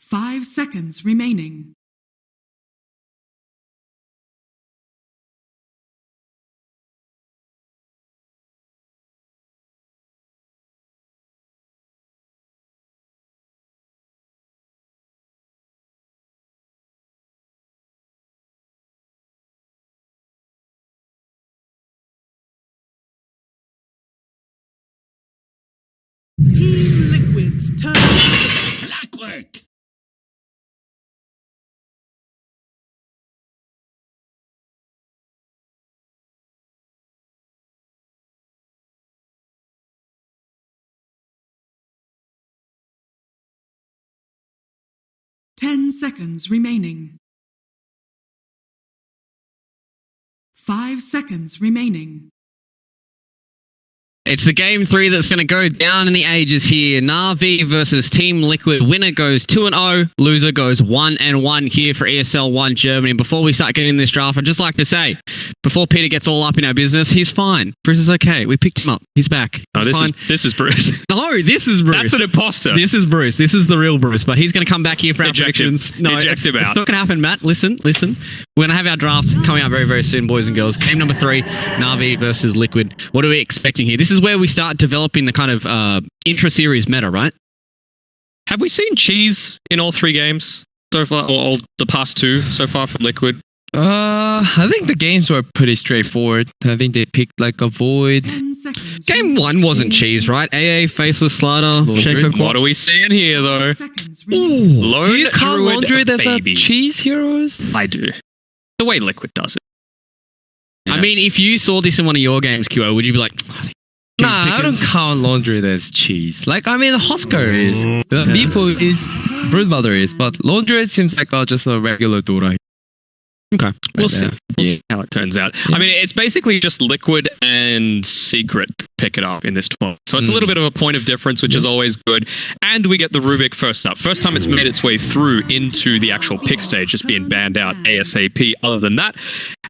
5 seconds remaining. Team Liquid's turn. Clockwork! Ten seconds remaining. 5 seconds remaining. It's the game 3 that's going to go down in the ages here. Na'Vi versus Team Liquid. Winner goes 2-0. Loser goes 1-1 here for ESL 1 Germany. And before we start getting this draft, I'd just like to say, before Peter gets all up in our business, he's fine. Bruce is okay. We picked him up. He's back. No, this is Bruce. No, this is Bruce. That's an imposter. This is Bruce. This is the real Bruce. But he's going to come back here for our predictions. No, Eject him out. It's not going to happen, Matt. Listen. We're going to have our draft coming out very, very soon, boys and girls. Game number 3, Na'Vi versus Liquid. What are we expecting here? This is where we start developing the kind of intra-series meta, right? Have we seen cheese in all 3 games so far, or all the past 2 so far from Liquid? I think the games were pretty straightforward. I think they picked like a Void. Game 1 wasn't cheese, right? AA, Faceless Slider, Shaker Quad. What are we seeing here, though? Do you count Laundry as a baby. cheese heroes? I do. The way Liquid does it. I mean, if you saw this in one of your games, QO, would you be like... Nah, I don't count Laundry as cheese. Like, I mean, Husker is. The Meepo is. Broodmother is. But Laundry seems like just a regular Dota. Okay. We'll see. We'll see how it turns out. I mean, it's basically just Liquid and Secret pick it up in this tournament. So it's a little bit of a point of difference, which is always good. And we get the Rubik first up. First time it's made its way through into the actual pick stage, just being banned out ASAP other than that.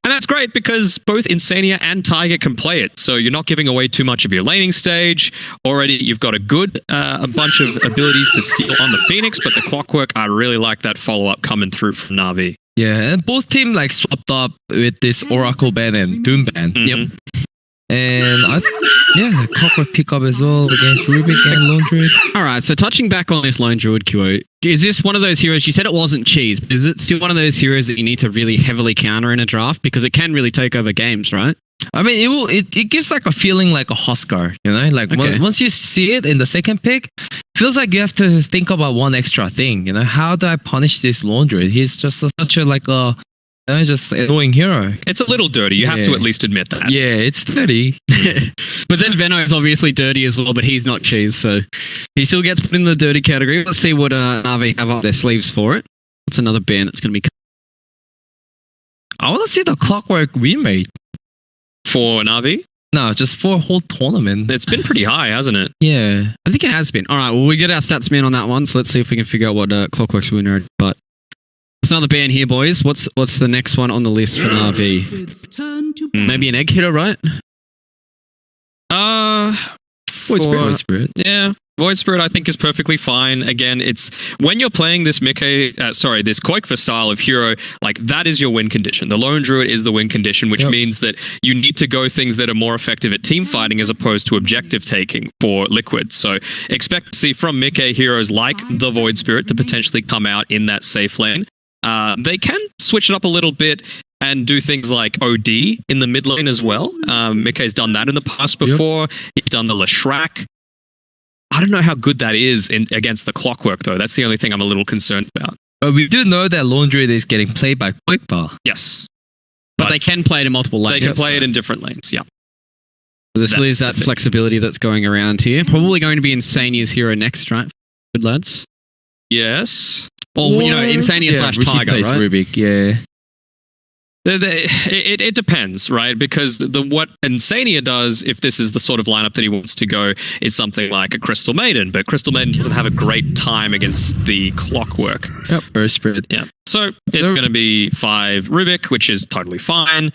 And that's great because both Insania and Tiger can play it. So you're not giving away too much of your laning stage. Already you've got a bunch of abilities to steal on the Phoenix, but the Clockwork, I really like that follow-up coming through from Na'Vi. Yeah, and both teams like swapped up with this Oracle ban and Doom ban. Yep. And Clockwork pick up as well against Rubik and Lone Druid. All right, so touching back on this Lone Druid, QO, is this one of those heroes, you said it wasn't cheese, but is it still one of those heroes that you need to really heavily counter in a draft? Because it can really take over games, right? I mean, it gives like a feeling like a Husker, you know? Like once you see it in the second pick, feels like you have to think about one extra thing, you know? How do I punish this Lone Druid? He's just such a like a just annoying hero. It's a little dirty. You have to at least admit that. Yeah, it's dirty. But then Venno is obviously dirty as well, but he's not cheese, so he still gets put in the dirty category. Let's see what Na'Vi have up their sleeves for it. What's another ban that's going to be... I want to see the Clockwork win rate. For Na'Vi? No, just for a whole tournament. It's been pretty high, hasn't it? Yeah. I think it has been. All right, well, we get our stats man on that one, so let's see if we can figure out what Clockwork's winner. But there's another ban here, boys. What's the next one on the list for Na'Vi? Maybe an egg hitter, right? Void Spirit. Yeah. Void Spirit, I think, is perfectly fine. Again, it's when you're playing this this Koikva style of hero, like that is your win condition. The Lone Druid is the win condition, which means that you need to go things that are more effective at team fighting as opposed to objective taking for Liquid. So expect to see from Mickey heroes like the Void Spirit to potentially come out in that safe lane. They can switch it up a little bit and do things like OD in the mid lane as well. Mickey's done that in the past before. He's done the Leshrac. I don't know how good that is against the Clockwork, though. That's the only thing I'm a little concerned about. We do know that Lone Druid is getting played by Koikva. Yes. But they can play it in multiple lanes. They can play it in different lanes, yeah. There still is that flexibility that's going around here. Probably going to be Insania's hero next, right? Good lads? Yes. Or, Insania / Tiger, right? Rubik, yeah. It depends, right? Because what Insania does, if this is the sort of lineup that he wants to go, is something like a Crystal Maiden. But Crystal Maiden doesn't have a great time against the Clockwork. Yep, Burst Spirit. Yeah. So it's going to be 5 Rubik, which is totally fine.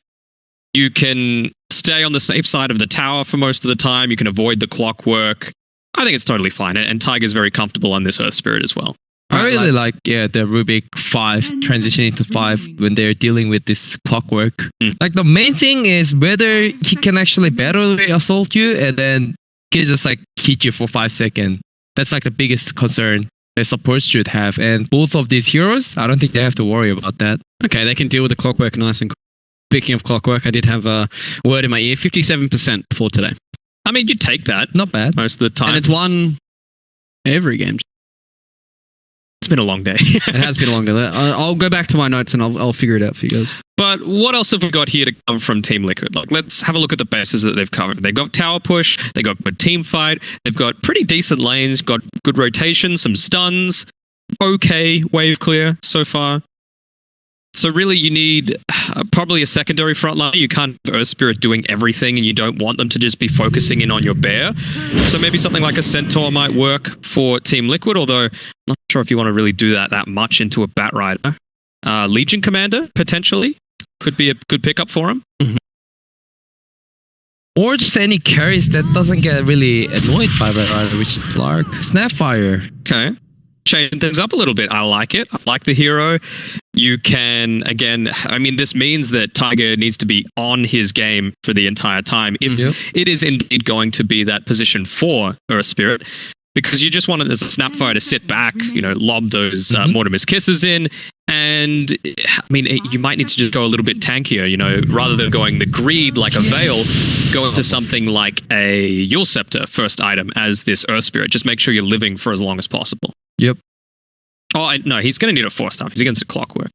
You can stay on the safe side of the tower for most of the time. You can avoid the Clockwork. I think it's totally fine. And Tiger's very comfortable on this Earth Spirit as well. I Right, really lads. like the Rubik 5 transitioning to 5 when they're dealing with this clockwork. Like the main thing is whether he can actually battle assault you and then he can just like hit you for 5 seconds. That's like the biggest concern the supports should have. And both of these heroes, I don't think they have to worry about that. Okay, they can deal with the clockwork nice and quick. Speaking of clockwork, I did have a word in my ear. 57% for today. I mean, you take that Not bad. most of the time. And it's won every game. It's been a long day. It has been a long day. I'll go back to my notes and I'll figure it out for you guys. But what else have we got here to come from Team Liquid? Like, let's have a look at the bases that they've covered. They've got tower push, they've got good team fight, they've got pretty decent lanes, got good rotation, some stuns, okay wave clear so far. So really you need probably a secondary front line. You can't have Earth Spirit doing everything and you don't want them to just be focusing in on your bear. So maybe something like a Centaur might work for Team Liquid, although I'm not sure if you want to really do that much into a Bat Rider. Legion Commander, potentially, could be a good pickup for him. Or just any carries that doesn't get really annoyed by Red Rider, which is Lark. Snapfire. Okay. Changing things up a little bit. I like it. I like the hero. You can, again, I mean, this means that Tiger needs to be on his game for the entire time if it is indeed going to be that position for Earth Spirit. Because you just want it as a Snapfire to sit back, lob those Mortimer's Kisses in. And, I mean, you might need to just go a little bit tankier, rather than going the greed like a Veil, go into something like a Yule Scepter first item as this Earth Spirit. Just make sure you're living for as long as possible. Yep. Oh, no, he's going to need a 4-star. He's against a clockwork.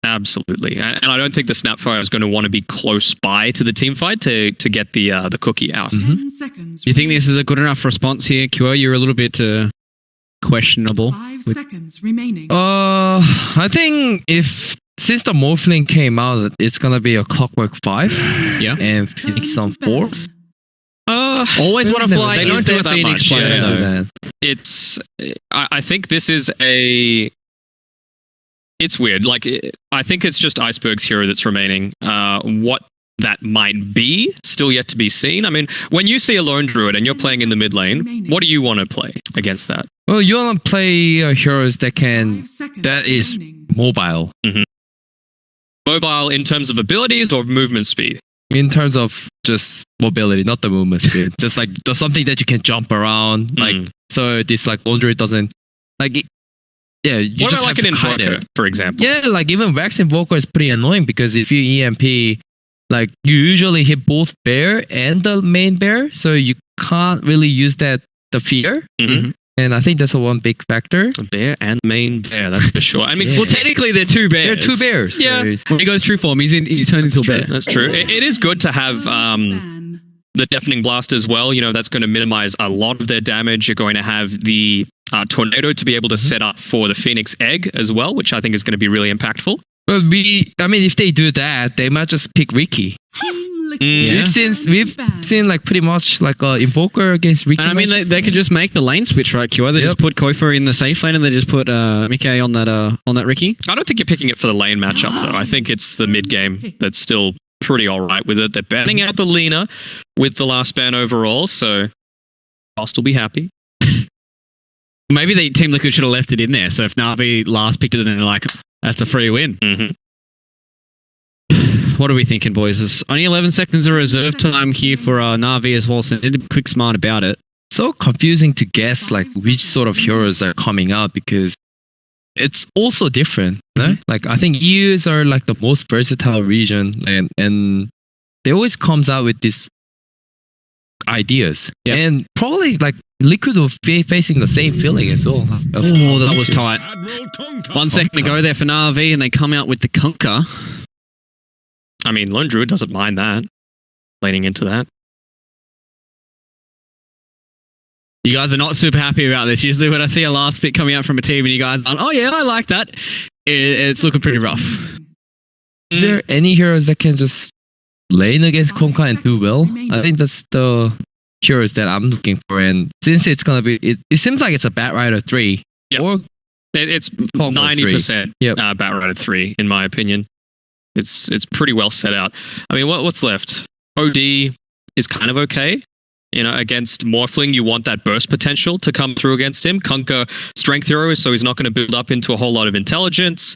Absolutely. And I don't think the Snapfire is going to want to be close by to the team fight to get the cookie out. 10 seconds. Do you think this is a good enough response here, QO? You're a little bit questionable. 5 seconds remaining. I think since the Morphling came out, it's gonna be a Clockwork 5. Yeah. And Phoenix on 4. Always want to fly. They don't do it that Phoenix much, player, yeah. though. I think this is it's weird. Like, I think it's just Iceberg's hero that's remaining. What that might be, still yet to be seen. I mean, when you see a Lone Druid and you're playing in the mid lane, what do you want to play against that? Well, you want to play heroes that 5 seconds that is remaining. mobile. Mobile in terms of abilities or movement speed? In terms of just mobility, not the movement speed. Just like there's something that you can jump around. Like, so this like Lone Druid doesn't like it. Yeah, you What just about like have an to hide Invoker, it. for example? Yeah, like even Wax Invoker is pretty annoying because if you EMP, like you usually hit both bear and the main bear, so you can't really use the fear. And I think that's a one big factor. A bear and main bear, that's for sure. I mean, Yeah. Well, technically, they're two bears. They're two bears. Yeah. so- When he goes true form, he's turned into a bear. That's true. It is good to have Ban. the Deafening Blast as well. That's going to minimize a lot of their damage. You're going to have the Tornado to be able to set up for the Phoenix Egg as well, which I think is going to be really impactful. Well, if they do that, they might just pick Ricky. Team Liquid. Yeah. We've Ban. seen like pretty much like a Invoker against Ricky. And I mean, they could just make the lane switch, right, QO? They just put Kofa in the safe lane and they just put Mickey on that Ricky. I don't think you're picking it for the lane matchup, though. I think it's the mid game that's still pretty all right with it. They're banning out the Lena with the last ban overall, so I'll still be happy. Maybe the Team Liquid should have left it in there. So if Navi last picked it, then they're like, that's a free win. What are we thinking, boys? There's only 11 seconds of reserve time here for Navi as well, so they need to be quick smart about it. so confusing to guess like which sort of heroes are coming out because it's also different. No? Like I think EUs are like the most versatile region, and they always comes out with these ideas, and probably like Liquid will be facing the same feeling as well. Oh, that was tight. 1 second to go there for Navi, and they come out with the Conquer. I mean, Lone Druid doesn't mind that, leaning into that. You guys are not super happy about this. Usually when I see a last pick coming out from a team and you guys are, oh yeah, I like that, it's looking pretty rough. Is there any heroes that can just lane against Konka and do well? I think that's the heroes that I'm looking for. And since it's gonna be, it seems like it's a Bat Rider 3. Yep. Or It's Konka 90% Yep. Bat Rider 3, in my opinion. It's pretty well set out. I mean, what's left? OD is kind of okay. Against Morphling, you want that burst potential to come through against him. Kunkka, strength hero, so he's not going to build up into a whole lot of intelligence.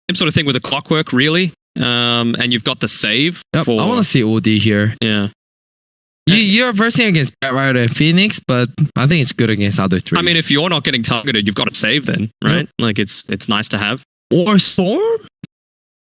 Same sort of thing with the clockwork, really. And you've got the save. Yep, I want to see OD here. Yeah. You're versing against Batrider and Phoenix, but I think it's good against other three. I mean, if you're not getting targeted, you've got to save then, right? Like, it's nice to have. Or Storm?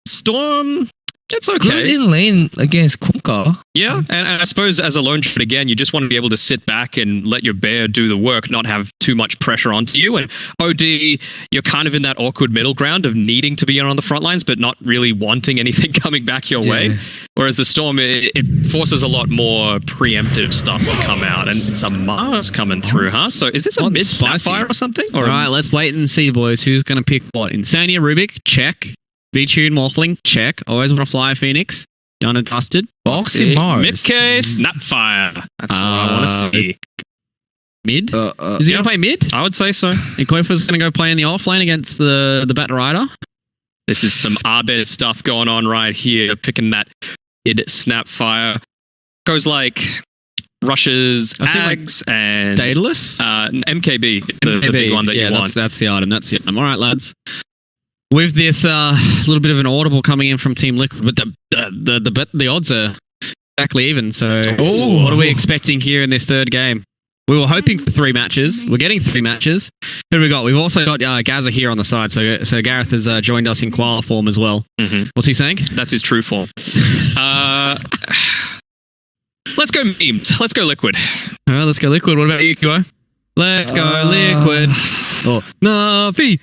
Storm, it's okay. Good in lane against Kunkka. Yeah, and I suppose as a lone trade, again, you just want to be able to sit back and let your bear do the work, not have too much pressure onto you. And OD, you're kind of in that awkward middle ground of needing to be on the front lines, but not really wanting anything coming back your way. Whereas the Storm, it forces a lot more preemptive stuff to come out. And some Mars coming through, huh? So is this a mid-Snapfire or something? All right, let's wait and see, boys. Who's going to pick what? Insania Rubik, check. V-Tune Morphling, check. Always want to fly a Phoenix. Done and dusted. Boxy Mars. Midk, Snapfire. That's what I want to see. Mid? Is he going to play mid? I would say so. And Koifa's going to go play in the off lane against the Batrider. This is some Abed stuff going on right here. Picking that mid Snapfire. Goes like rushes, Ags, and Daedalus? MKB, the big one that you want. That's the item. That's the item. All right, lads. With this little bit of an audible coming in from Team Liquid, but the odds are exactly even. So what are we expecting here in this third game? We were hoping for 3 matches. We're getting 3 matches. Who we got? We've also got Gaza here on the side. So Gareth has joined us in Koala form as well. Mm-hmm. What's he saying? That's his true form. Let's go memes. Let's go Liquid. All right, let's go Liquid. What about you, QO? Let's go Liquid. Oh, Navi.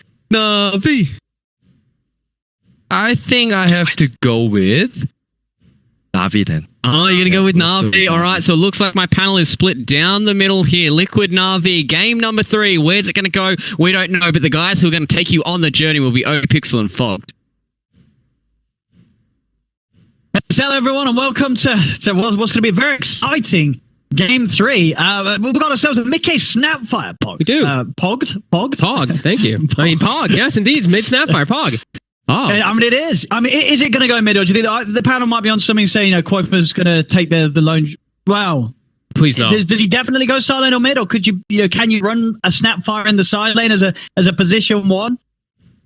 I think I have to go with Navi then. Oh, you're going to go with Navi. All right, so it looks like my panel is split down the middle here. Liquid Navi, game number 3. Where's it going to go? We don't know, but the guys who are going to take you on the journey will be Pixel and Fogged. Hello, everyone, and welcome to what's going to be a very exciting game 3. We've got ourselves a Mickey Snapfire Pog. We do. Pogged? Pog, thank you. I mean, Pog, yes, indeed. It's mid Snapfire, Pog. Oh. Okay, I mean, it is. I mean, is it going to go mid, or do you think the panel might be on something saying, Koifa's going to take the lone... Wow. Please no. Does he definitely go side lane or mid, or could can you run a Snapfire in the side lane as a position 1?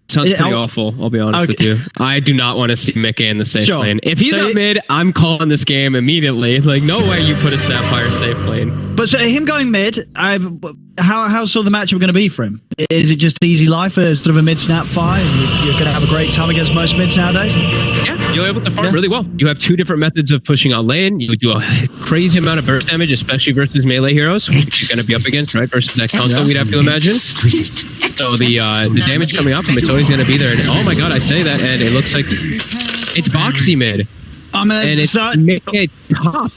Sounds pretty awful, I'll be honest with you. I do not want to see Mickey in the safe lane. If he's not mid, I'm calling this game immediately. Like, no way you put a Snapfire safe lane. But so him going mid, how sort of the matchup going to be for him? Is it just easy life, sort of a mid Snapfire? You're going to have a great time against most mids nowadays? Yeah, you're able to farm really well. You have 2 different methods of pushing out lane. You do a crazy amount of burst damage, especially versus melee heroes, which you're going to be up against, right? Versus that console, we'd have to imagine. So the damage coming up from it's always going to be there. And oh my god, I say that, and it looks like it's Boxy mid. And it's Mickey top.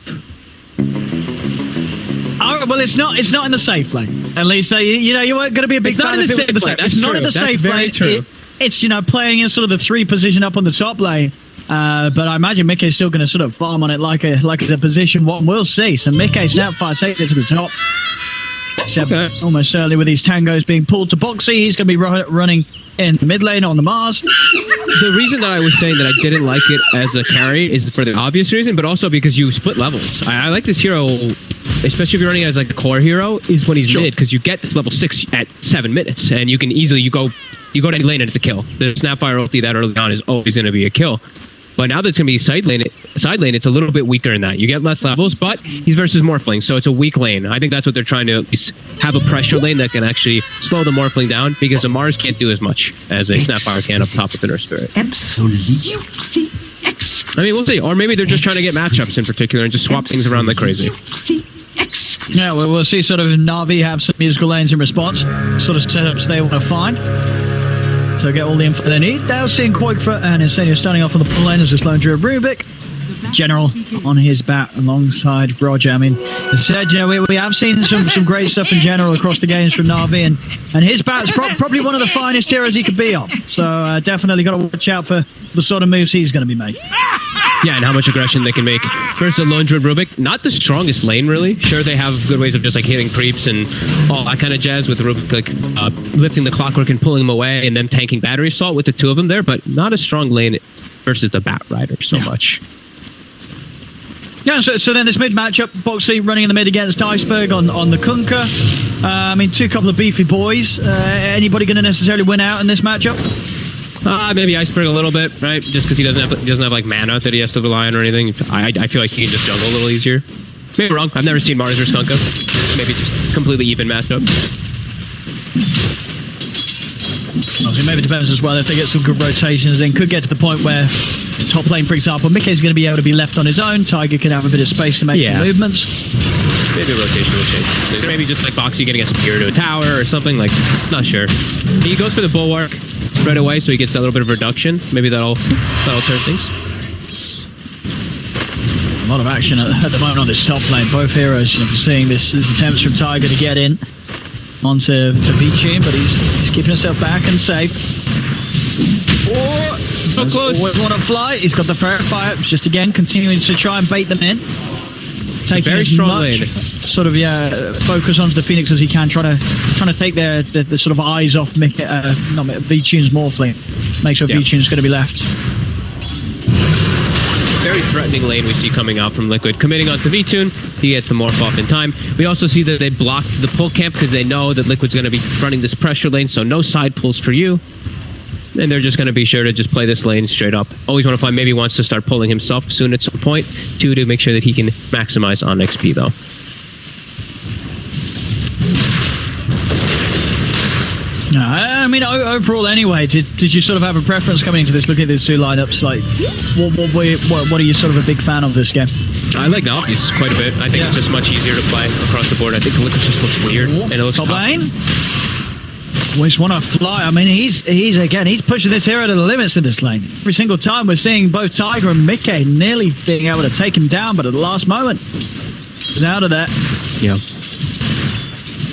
Well, it's not in the safe lane. At least, you weren't going to be a big fan of it. It's not in the safe lane. It's playing in sort of the 3 position up on the top lane. But I imagine Mickey's still going to sort of farm on it like a position 1. We'll see. So Mickey Snapfire takes it to the top. Almost certainly with these tangos being pulled to Boxy, he's going to be running in the mid lane on the Mars. The reason that I was saying that I didn't like it as a carry is for the obvious reason, but also because you split levels. I like this hero, especially if you're running as like a core hero, is when he's mid, because you get this level 6 at 7 minutes, and you can easily go to any lane and it's a kill. The Snapfire ulti that early on is always going to be a kill. But now that it's going to be side lane, it's a little bit weaker in that. You get less levels, but he's versus Morphling, so it's a weak lane. I think that's what they're trying to at least have a pressure lane that can actually slow the Morphling down, because a Mars can't do as much as a Snapfire can up top with the Nurse Spirit. Absolutely I mean, we'll see. Or maybe they're just trying to get matchups in particular and just swap things around like crazy. Yeah, we'll see sort of Na'Vi have some musical lanes in response, sort of setups they want to find. So get all the info they need. Now seeing Koikfa and Insania starting off on the full lane as this lone Drew Rubik. General on his bat alongside Roger. I mean, as said, we have seen some great stuff in general across the games from Na'Vi, and his bat's probably one of the finest heroes he could be on. So definitely got to watch out for the sort of moves he's going to be making. Yeah, and how much aggression they can make. Versus Lone Druid Rubik, not the strongest lane, really. Sure, they have good ways of just like hitting creeps and all that kind of jazz with Rubik, like lifting the clockwork and pulling them away, and then tanking battery assault with the 2 of them there, but not a strong lane versus the Bat Rider so much. Yeah, so then this mid matchup, Boxy running in the mid against Iceberg on the Kunkka. I mean, couple of beefy boys. Anybody going to necessarily win out in this matchup? Maybe Iceberg a little bit, right? Just because he doesn't have like mana that he has to rely on or anything. I feel like he can just jungle a little easier. Maybe wrong. I've never seen Mars or Skunka. Maybe just completely even matchup. Obviously, maybe it depends as well if they get some good rotations and could get to the point where top lane, for example, Mickey's going to be able to be left on his own. Tiger can have a bit of space to make some movements. Maybe a rotation will change. Maybe just like Boxy getting a spear to a tower or something. Like, not sure. He goes for the bulwark right away, so he gets that little bit of reduction. Maybe that'll turn things. A lot of action at the moment on this top lane. Both heroes, seeing this attempts from Tiger to get in onto Vincere, but he's keeping himself back and safe. So close. Always want to fly. He's got the Ferret Fire, just again continuing to try and bait them in. Taking very as strong much lane. Sort of focus onto the Phoenix as he can, trying to take the sort of eyes off V-Tune's Morphling. Make sure V-Tune's going to be left. Very threatening lane we see coming out from Liquid. Committing onto V-Tune, he gets the morph off in time. We also see that they blocked the pull camp because they know that Liquid's going to be running this pressure lane, so no side pulls for you. And they're just going to be sure to just play this lane straight up. Always want to find, maybe wants to start pulling himself soon at some point, to make sure that he can maximize on XP though. No, I mean, overall anyway, did you sort of have a preference coming into this, looking at these two lineups? Like, what are you sort of a big fan of this game? I like Natus quite a bit. I think it's just much easier to play across the board. I think Liquid just looks weird and it looks top tough. lane. Always want to fly. I mean, he's pushing this hero to the limits in this lane. Every single time we're seeing both Tiger and Mickey nearly being able to take him down, but at the last moment, he's out of that. Yeah.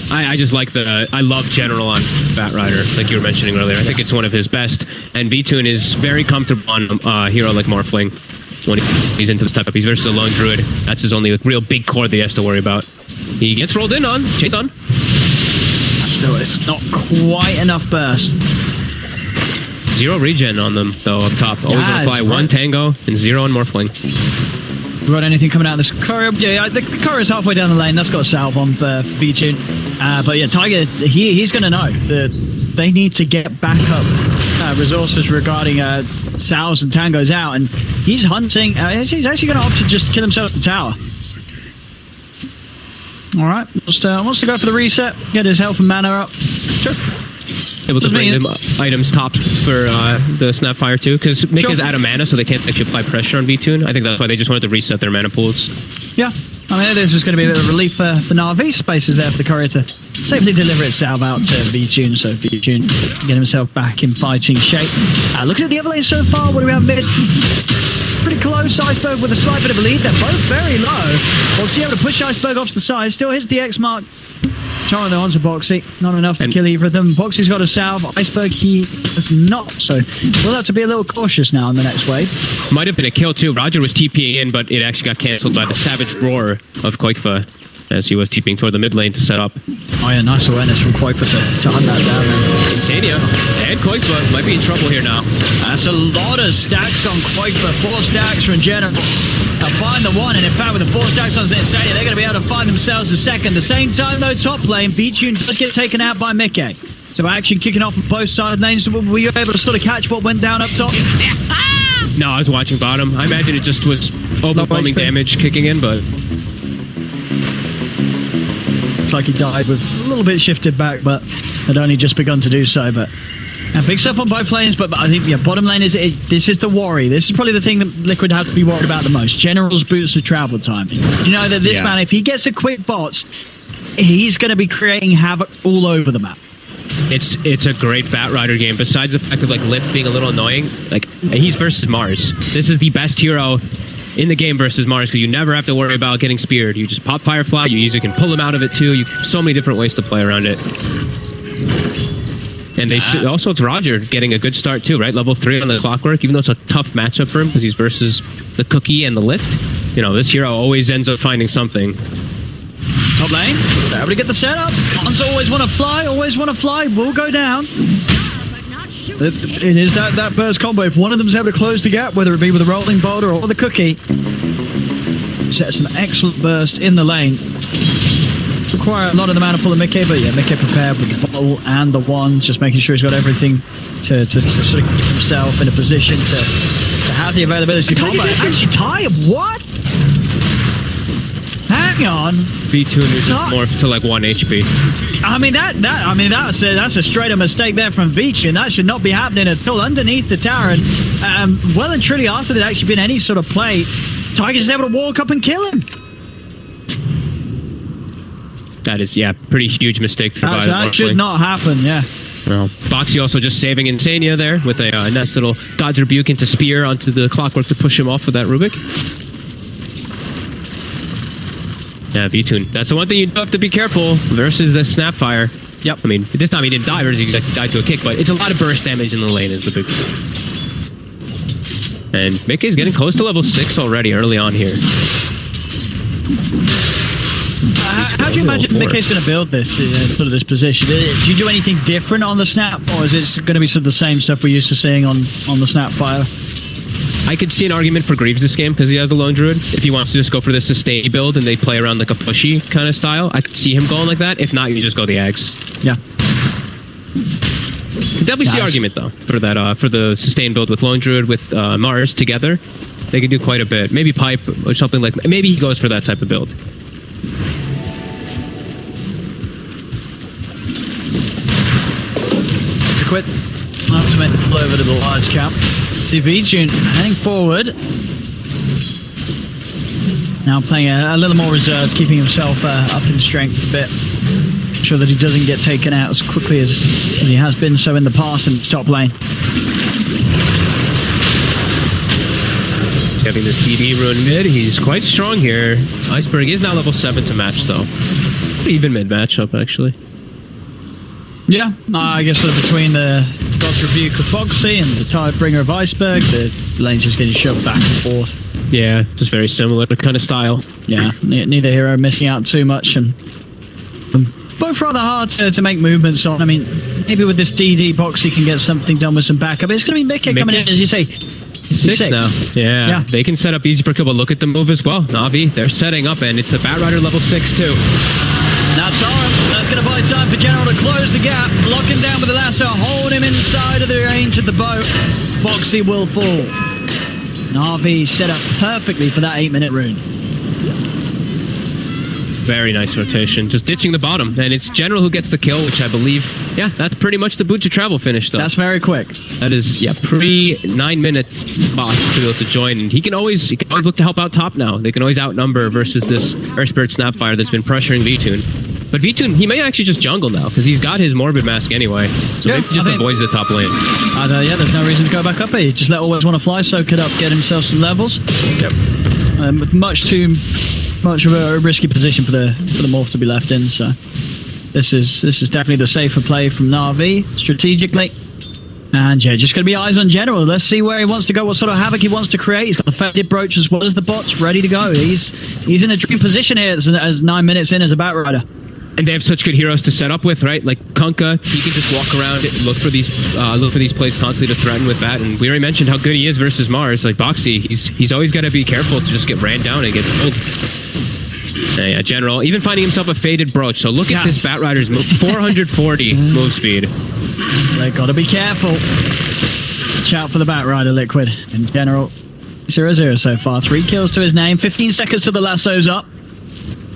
I just like I love General on Bat Rider, like you were mentioning earlier. I think it's one of his best, and V-Tune is very comfortable on a hero like Morphling when he's into this type of. He's versus a lone druid. That's his only real big core that he has to worry about. He gets rolled in on, chase on. Still, it's not quite enough burst. 0 regen on them, though, up top. Always want to fly 1 Tango and 0 on Morphling. We got anything coming out of this courier? Yeah, the courier's halfway down the lane. That's got a salve on for V-Tune. But yeah, Tiger, he's going to know that they need to get backup resources regarding salves and tangos out, and he's hunting. He's actually going to opt to just kill himself at the tower. All right, wants to go for the reset, get his health and mana up. Sure. Able to bring them items top for the Snapfire too, because Mick is out of mana, so they can't actually apply pressure on V-Tune. I think that's why they just wanted to reset their mana pools. Yeah, I mean, this is going to be a bit of relief for Na'Vi. Space is there for the courier to safely deliver its salve out to V-Tune, so V-Tune get himself back in fighting shape. Looking at the other lane so far, what do we have mid? Pretty close. Iceberg with a slight bit of a lead. They're both very low. Obviously able to push Iceberg off to the side. Still hits the X mark. Trying to onto Boxy. Not enough to kill either of them. Boxy's got a salve. Iceberg, he does not. So we'll have to be a little cautious now in the next wave. Might have been a kill too. Roger was TPing in, but it actually got cancelled by the savage roar of Koikfa as he was TPing toward the mid lane to set up. Oh yeah, nice awareness from Koikfa to hunt that down there. Insania and Koikfa might be in trouble here now. That's a lot of stacks on Koikfa. 4 stacks from General. They'll find the one, and in fact, with the 4 stacks on Insania, they're going to be able to find themselves the second. The same time, though, top lane, V-Tune does get taken out by Mickey. So action kicking off on both side lanes. Were you able to sort of catch what went down up top? No, I was watching bottom. I imagine it just was overwhelming damage kicking in, but looks like he died with a little bit shifted back, but had only just begun to do so. But big stuff on both lanes, but I think bottom lane this is the worry. This is probably the thing that Liquid have to be worried about the most. General's boots of travel time. You know that this man, if he gets a quick bot, he's going to be creating havoc all over the map. It's a great Bat Rider game. Besides the fact of like Lift being a little annoying, like he's versus Mars. This is the best hero in the game versus Mars because you never have to worry about getting speared. You just pop Firefly. You usually can pull him out of it too. So many different ways to play around it. And they also, it's Roger getting a good start too, right? Level 3 on the Clockwork, even though it's a tough matchup for him because he's versus the Cookie and the Lift. You know, this hero always ends up finding something. Top lane, they're able to get the setup. Ones always want to fly, will go down. It is that burst combo. If one of them's able to close the gap, whether it be with a rolling boulder or the Cookie, Vincere, some excellent burst in the lane. Require a lot of the mana pull of Mickey, but yeah, Mickey prepared with the bottle and the wands, just making sure he's got everything to sort of keep himself in a position to have the availability to combat. Actually, what? Hang on. V2 is just morphed to like 1 HP. I mean that's a straight up mistake there from Vincere, and that should not be happening at all. Underneath the tower, and well and truly after there'd actually been any sort of play, Tiger's is able to walk up and kill him. That is, yeah, pretty huge mistake for Vincere. That should not happen, yeah. Well, Boxy also just saving Insania there with a nice little God's Rebuke into Spear onto the Clockwork to push him off with that Rubik. Yeah, V-Tune. That's the one thing you do have to be careful versus the Snapfire. Yep. I mean, this time he didn't die versus he died to a kick, but it's a lot of burst damage in the lane is the big thing. And Mickey's getting close to level 6 already early on here. How do you imagine Mickey's going to build this, sort of this position? Do you do anything different on the Snap, or is it going to be sort of the same stuff we're used to seeing on the Snapfire? I could see an argument for Greaves this game because he has the Lone Druid. If he wants to just go for the sustain build and they play around like a pushy kind of style, I could see him going like that. If not, you just go the Eggs. Yeah. Could definitely see argument though for that for the sustain build with Lone Druid with Mars together. They could do quite a bit. Maybe Pipe or something like. Maybe he goes for that type of build. Quit. Ultimate pull over to the large cap. See V-Tune heading forward. Now playing a little more reserved, keeping himself up in strength a bit. Sure that he doesn't get taken out as quickly as he has been so in the past in the top lane. Having this DD rune mid, he's quite strong here. Iceberg is now level 7 to match though. Pretty even mid matchup actually. Yeah, I guess sort of between the God's Rebuke of Boxy and the Tidebringer of Iceberg, the lane's just getting shoved back and forth. Yeah, just very similar kind of style. Yeah, neither hero missing out too much, and both rather hard to make movements on. I mean, maybe with this DD, Boxy can get something done with some backup. It's going to be Mickey coming in, as you say. It's 6 now. Yeah, they can set up easy for kill, but look at the move as well. Na'Vi, they're setting up, and it's the Batrider level 6 too. That's on. That's going to buy time for General to close the gap. Lock him down with the lasso. Hold him inside of the range of the boat. Boxy will fall. Na'Vi set up perfectly for that 8-minute rune. Very nice rotation. Just ditching the bottom. And it's General who gets the kill, which I believe, yeah, that's pretty much the boot to travel finish, though. That's very quick. That is, yeah, pre-9-minute box to be able to join. And he can always look to help out top now. They can always outnumber versus this Earth Spirit Snapfire that's been pressuring V-Tune. But V-Tune, he may actually just jungle now, because he's got his Morbid Mask anyway. So maybe he just avoids the top lane. Yeah, there's no reason to go back up here. Just let Always Want to Fly, soak it up, get himself some levels. Yep. Much too much of a risky position for the Morph to be left in, so this is definitely the safer play from Na'Vi strategically. And yeah, just going to be eyes on General. Let's see where he wants to go, what sort of havoc he wants to create. He's got the Faded Brooch as well as the bots ready to go. He's in a dream position here as 9 minutes in as a Batrider. And they have such good heroes to set up with, right? Like Kunkka, he can just walk around, look for these plays constantly to threaten with that. And we already mentioned how good he is versus Mars. Like Boxy, he's always got to be careful to just get ran down and get pulled. Yeah, General, even finding himself a Faded Brooch. So look at this Batrider's move, 440 move speed. They got to be careful. Watch out for the Batrider, Liquid. And General 0-0 so far. 3 kills to his name. 15 seconds till the lasso's up.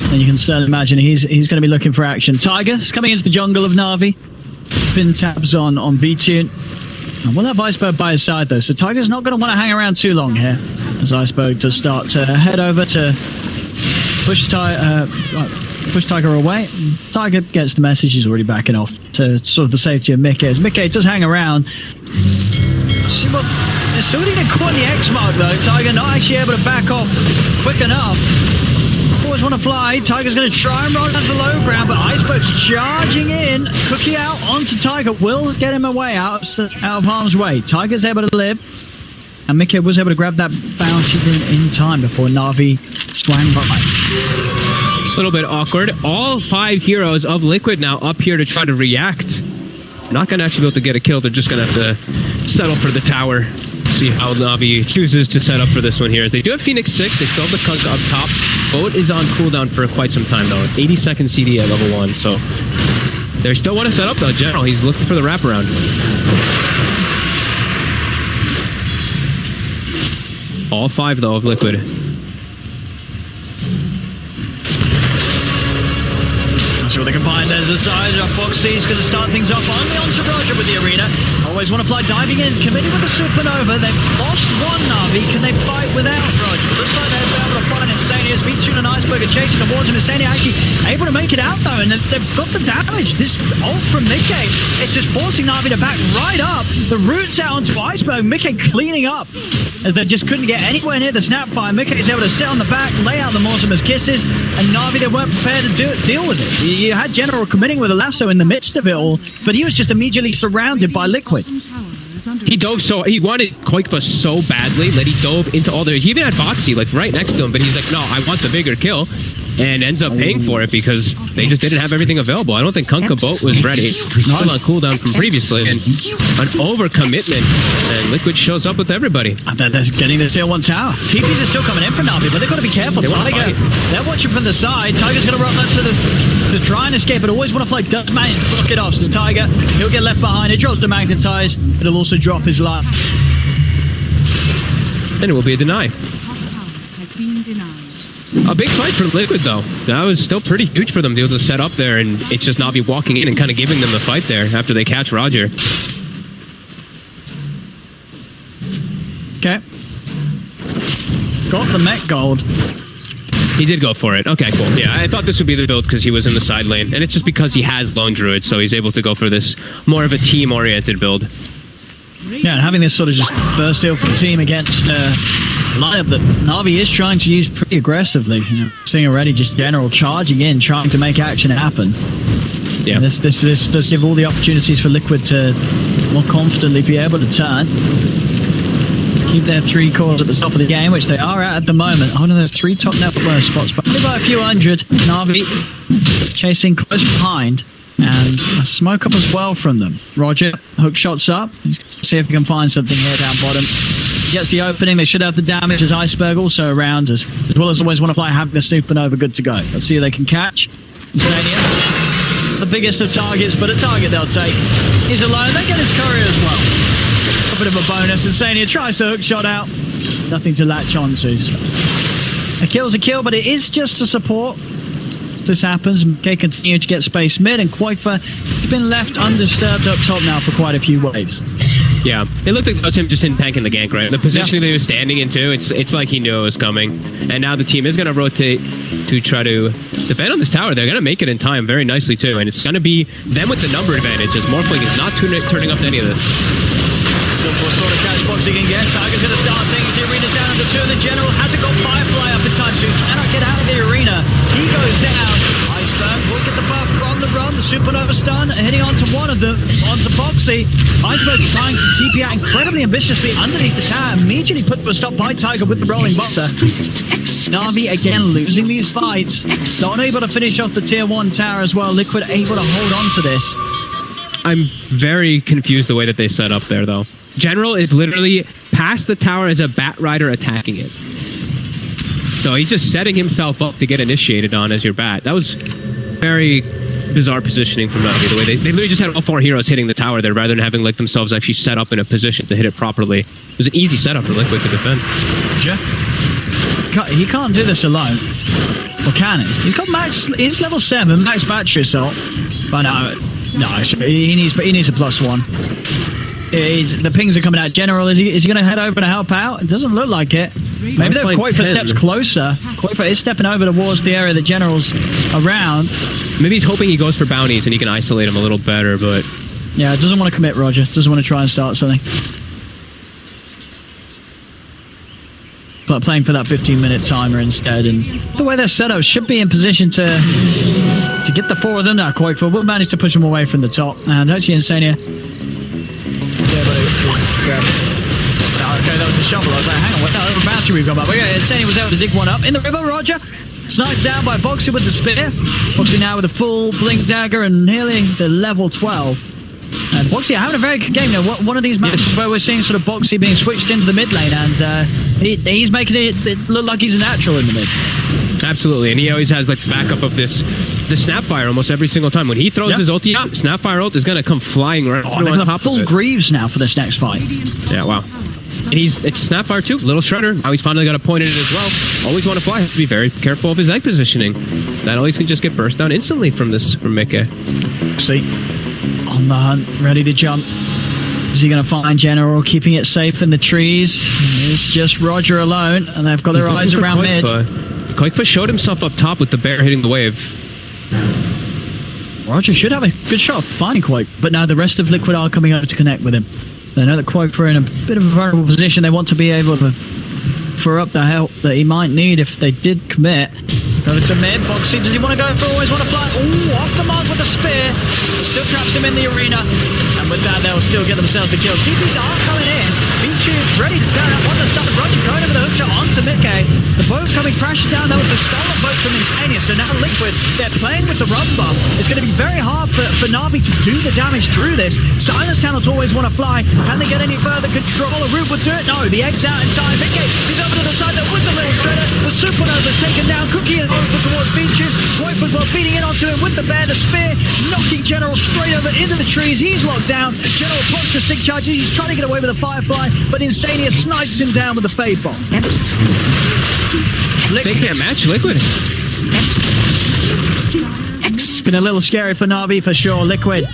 And you can certainly imagine he's going to be looking for action. Tiger is coming into the jungle of Na'Vi. Spin tabs on V-Tune. And we'll have Iceberg by his side, though. So Tiger's not going to want to hang around too long here. As Iceberg does start to head over to push Tiger away. Tiger gets the message. He's already backing off to sort of the safety of Mickey. As Mickey does hang around. See what... They're still getting caught in the X mark, though. Tiger not actually able to back off quick enough. Always Want to Fly. Tiger's going to try and run down to the low ground, but Iceberg's charging in. Cookie out onto Tiger. Will get him away out of harm's way. Tiger's able to live. And Mickey was able to grab that bounty in time before Na'Vi swang by. A little bit awkward. All 5 heroes of Liquid now up here to try to react. Not going to actually be able to get a kill. They're just going to have to settle for the tower. See how Navi chooses to set up for this one here. They do have Phoenix 6. They still have the Kunkka up top. Boat is on cooldown for quite some time, though. 80-second CD at level 1, so... They still want to set up, though. General, he's looking for the wraparound. All 5, though, of Liquid. See what they can find. There's a side. Foxy's going to start things off only onto Roger with the arena. Always want to fly diving in, committing with the supernova. They've lost one Navi. Can they fight without Roger? Looks like they're able to find Insania. Vincere and Iceberg are chasing towards him. Insania actually able to make it out though, and they've got the damage. This ult from Mickey, it's just forcing Navi to back right up. The roots out onto Iceberg. Mickey cleaning up as they just couldn't get anywhere near the snapfire. Mickey's able to sit on the back, lay out the Mortimer's kisses, and Navi, they weren't prepared to deal with it. You had General committing with a lasso in the midst of it all, but he was just immediately surrounded by Liquid. He dove he wanted Koikva so badly that he dove into all he even had Boxy like right next to him, but he's like, no, I want the bigger kill, and ends up paying for it because they just didn't have everything available. I don't think Kunkka Boat was ready. Still on cooldown from previously, and an overcommitment, and Liquid shows up with everybody. They're getting the tier 1 tower. TPs are still coming in for Navi, but they've got to be careful. Tiger, they're watching from the side. Tiger's going to run up to try and escape, but always want to play. Does manage to block it off, so Tiger, he'll get left behind. It drops the magnetize, but it'll also drop his life. Then it will be a deny. Top tower has been denied. A big fight for Liquid, though. That was still pretty huge for them to be able to set up there, and it's just Navi walking in and kind of giving them the fight there after they catch Roger. Okay. Got the mech gold. He did go for it. Okay, cool. Yeah, I thought this would be the build because he was in the side lane, and it's just because he has Lone Druid, so he's able to go for this more of a team-oriented build. Yeah, and having this sort of just burst steal for the team against lineup that Navi is trying to use pretty aggressively. You know, seeing already just General charging in, trying to make action happen. Yeah. And this does give all the opportunities for Liquid to more confidently be able to turn. Keep their 3 cores at the top of the game, which they are at the moment. Oh no, there's 3 top network spots, but only by a few hundred. Navi chasing close behind. And a smoke up as well from them. Roger, hook shots up. He's going to see if he can find something here down bottom. He gets the opening. They should have the damage as Iceberg also around us. As well as always want to fly, having a supernova good to go. Let's see who they can catch. Insania, the biggest of targets, but a target they'll take. He's alone. They get his courier as well. A bit of a bonus. Insania tries to hook shot out. Nothing to latch onto. So. A kill's a kill, but it is just a support. This happens, MK continue to get space mid, and Koikva has been left undisturbed up top now for quite a few waves. Yeah, it looked like it was him just in tanking the gank, right? The positioning that he was standing into, it's like he knew it was coming. And now the team is going to rotate to try to defend on this tower. They're going to make it in time very nicely too, and it's going to be them with the number advantage, as Morphling is not turning up to any of this. So what sort of catch box he can get. Tiger's going to start things. The arena's down under 2, and the General hasn't got Firefly up in time, so he cannot get out of the arena. He goes down. Iceberg will get the buff from the run. The supernova stun hitting onto one of them, onto Boxy. Iceberg trying to TP out incredibly ambitiously underneath the tower. Immediately put to a stop by Tiger with the rolling buster. Navi again losing these fights. Not able to finish off the tier 1 tower as well. Liquid able to hold on to this. I'm very confused the way that they set up there, though. General is literally past the tower as a bat rider attacking it. So he's just setting himself up to get initiated on as your bat. That was very bizarre positioning from Navi. The way they literally just had all 4 heroes hitting the tower there rather than having like themselves actually set up in a position to hit it properly. It was an easy setup for Liquid to defend. Yeah. He can't do this alone. Or can he? He's got max. He's level 7, max battery assault. But no, he needs a +1. The pings are coming out. General, is he going to head over to help out? It doesn't look like it. Maybe they're Koikva steps closer. Koikva is stepping over towards the area that General's around. Maybe he's hoping he goes for bounties and he can isolate him a little better, but... Yeah, doesn't want to commit, Roger. Doesn't want to try and start something. But playing for that 15-minute timer instead. And the way they're set up should be in position to get the 4 of them now. Koikva will manage to push them away from the top. And actually, Insania... Okay, that was the shovel. I was like, hang on, what the bounty we've got back? But yeah, Insania was able to dig one up in the river. Roger sniped down by Boxy with the spear. Boxy now with a full blink dagger and nearly the level 12. And Boxy having a very good game. You know, one of these matches where we're seeing sort of Boxy being switched into the mid lane, and he's making it look like he's a natural in the mid. Absolutely, and he always has like the backup of the Snapfire almost every single time. When he throws his ulti out, Snapfire ult is going to come flying right through on top full of it. Greaves now for this next fight. Yeah, wow. And it's a Snapfire too, little Shredder. Now he's finally got a point in it as well. Always want to fly, has to be very careful of his egg positioning. That always can just get burst down instantly from Mickey. See, on the hunt, ready to jump. Is he going to find General, keeping it safe in the trees? It's just Roger alone, and they've got their eyes around mid. Koikfa showed himself up top with the bear hitting the wave. Roger should have a good shot finding Quake, but now the rest of Liquid are coming over to connect with him. They know that Quake are in a bit of a vulnerable position. They want to be able to throw up the help that he might need if they did commit. Go to mid. Boxy, does he want to go for always want to fly? Ooh, off the mark with the spear. Still traps him in the arena. And with that, they'll still get themselves the kill. TPs are coming in. Beachu's ready to set up on the side. Roger going over the hook shot onto Mickey. The boat's coming crashing down though with the stolen boat from Insania. So now Liquid, they're playing with the run buff. It's going to be very hard for Na'Vi to do the damage through this. Silence cannot always want to fly. Can they get any further control? A root would do it. No, the egg's out in time. Mickey, he's over to the side there with the little shredder. The Supernova's taken down. Cookie and over towards Beachu. Quake as well feeding in onto him with the bear. The spear knocking General straight over into the trees. He's locked down. General pops the stick charges. He's trying to get away with a Firefly, but Insania snipes him down with the Fade Bomb. They can't match Liquid. It's been a little scary for Na'Vi for sure. Liquid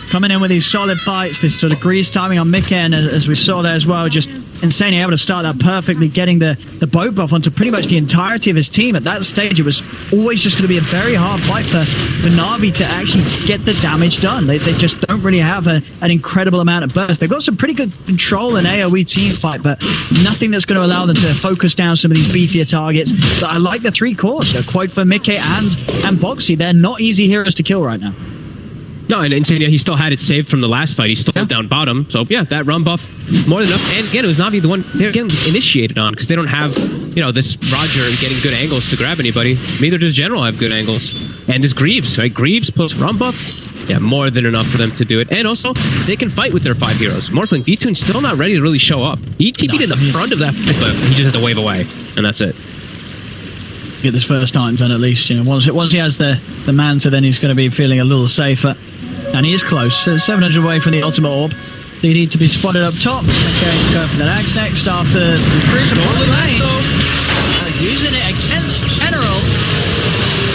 coming in with these solid fights. This sort of grease timing on Mickey, and as we saw there as well, just Insania able to start that perfectly, getting the boat buff onto pretty much the entirety of his team. At that stage, it was always just going to be a very hard fight for Na'Vi to actually get the damage done. They just don't really have an incredible amount of burst. They've got some pretty good control in AoE team fight, but nothing that's going to allow them to focus down some of these beefier targets. But I like the three cores, Quake for Mickey and Boxy. They're not easy heroes to kill right now. No, and Insania, he still had it saved from the last fight. He stole down bottom. So, yeah, that run buff, more than enough. And again, it was Na'Vi the one they're getting initiated on because they don't have, this Roger getting good angles to grab anybody. Neither does General have good angles. And this Greaves, right? Greaves plus run buff. Yeah, more than enough for them to do it. And also, they can fight with their 5 heroes. Morphling, V-Tune's still not ready to really show up. He TP'd in the front of that fight, but he just had to wave away. And that's it. Get this first time done at least. Once he has the Manta, then he's going to be feeling a little safer. And he is close, 700 away from the ultimate orb. They need to be spotted up top. Okay, go for the axe next after the crucible lane. Using it against General.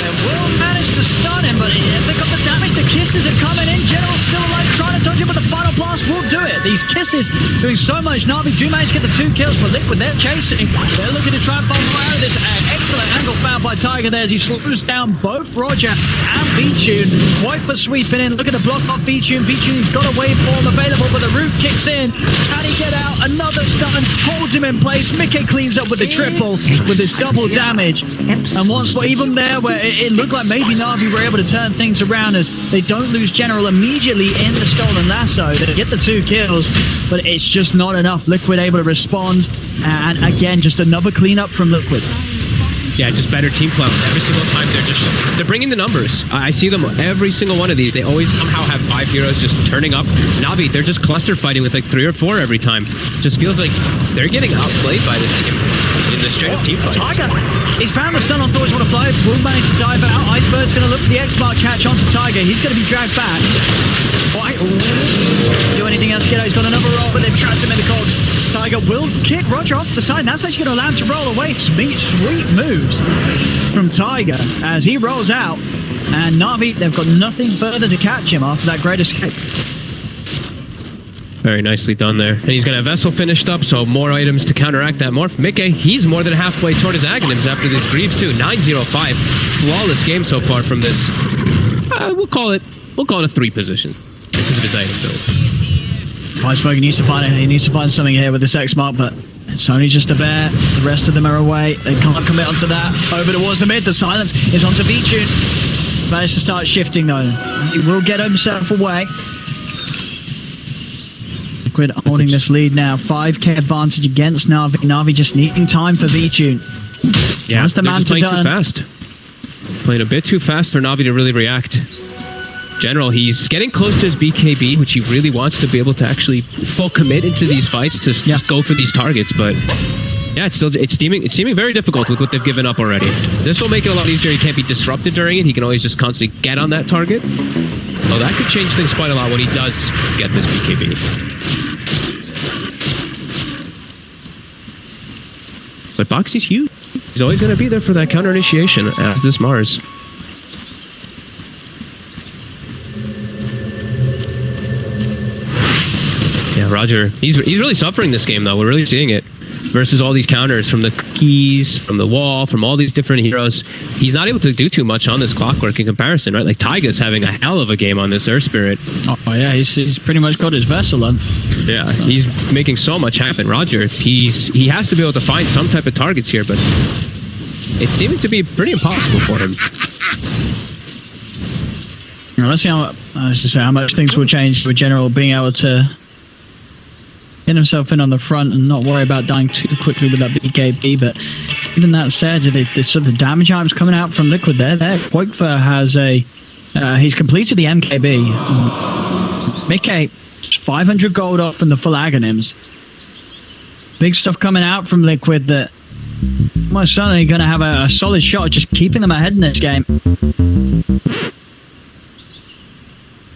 They will manage to stun him, but they got the damage. The kisses are coming in. General's still alive, trying to dodge it, but the final blast will do it. These kisses doing so much. Na'Vi do manage to get the 2 kills for Liquid. They're chasing. They're looking to try and find fire out of this. Excellent angle found by Tiger there as he slows down both Roger and V-Tune. Quite for sweeping in. Look at the block off V-Tune. V-Tune's got a waveform available, but the root kicks in. Can he get out? Another stun holds him in place. Mickey cleans up with the triple with this double damage. And once more, even there where it looked like maybe Na'Vi were able to turn things around as they don't lose General immediately in the stolen lasso. They get the 2 kills, but it's just not enough. Liquid able to respond, and again, just another cleanup from Liquid. Yeah, just better team play. Every single time they're bringing the numbers. I see them every single one of these. They always somehow have 5 heroes just turning up. Na'Vi, they're just cluster fighting with like 3 or 4 every time. Just feels like they're getting outplayed by this team in the straight up team fights. Tiger, he's found the stun on Thor's Wanna Fly. Will manage to dive out. Icebird's going to look for the X-Mark catch onto Tiger. He's going to be dragged back. Do anything else to get out. He's got another roll, but they've trapped him in the cogs. Tiger will kick Roger off to the side. And that's actually going to allow him to roll away. Sweet moves from Tiger as he rolls out. And Na'Vi, they've got nothing further to catch him after that great escape. Very nicely done there. And he's got a Vessel finished up, so more items to counteract that morph. Mickey, he's more than halfway toward his Aghanims after this Greaves too. 9-0-5. Flawless game so far from this. We'll call it a 3 position because of his item build. Iceberg needs to find something here with this X-Mark, but it's only just a bear. The rest of them are away. They can't commit onto that. Over towards the mid. The silence is onto V-Tune. Managed to start shifting though. He will get himself away. Liquid holding this lead now. 5k advantage against Na'Vi. Na'Vi just needing time for V-Tune. Yeah, the they're just playing done. too fast. Playing a bit too fast for Na'Vi to really react. General, he's getting close to his BKB, which he really wants to be able to actually full commit into these fights to just go for these targets. But yeah, it's seeming very difficult with what they've given up already. This will make it a lot easier. He can't be disrupted during it. He can always just constantly get on that target. Oh, that could change things quite a lot when he does get this BKB. But Boxy's huge. He's always going to be there for that counter initiation as this Mars. Yeah, Roger. He's really suffering this game, though. We're really seeing it. Versus all these counters from the keys, from the wall, from all these different heroes. He's not able to do too much on this Clockwork in comparison, right? Like, Taiga's having a hell of a game on this Earth Spirit. Oh, yeah, he's pretty much got his vessel on. Yeah, he's making so much happen. Roger, he has to be able to find some type of targets here, but it's seeming to be pretty impossible for him. Now, let's see how much things will change with General being able to get himself in on the front and not worry about dying too quickly with that BKB. But even that said, the sort of the damage items coming out from Liquid there. Quakefer has he's completed the MKB. Mickey, 500 gold off from the full Aghanims. Big stuff coming out from Liquid that most certainly going to have a solid shot at just keeping them ahead in this game.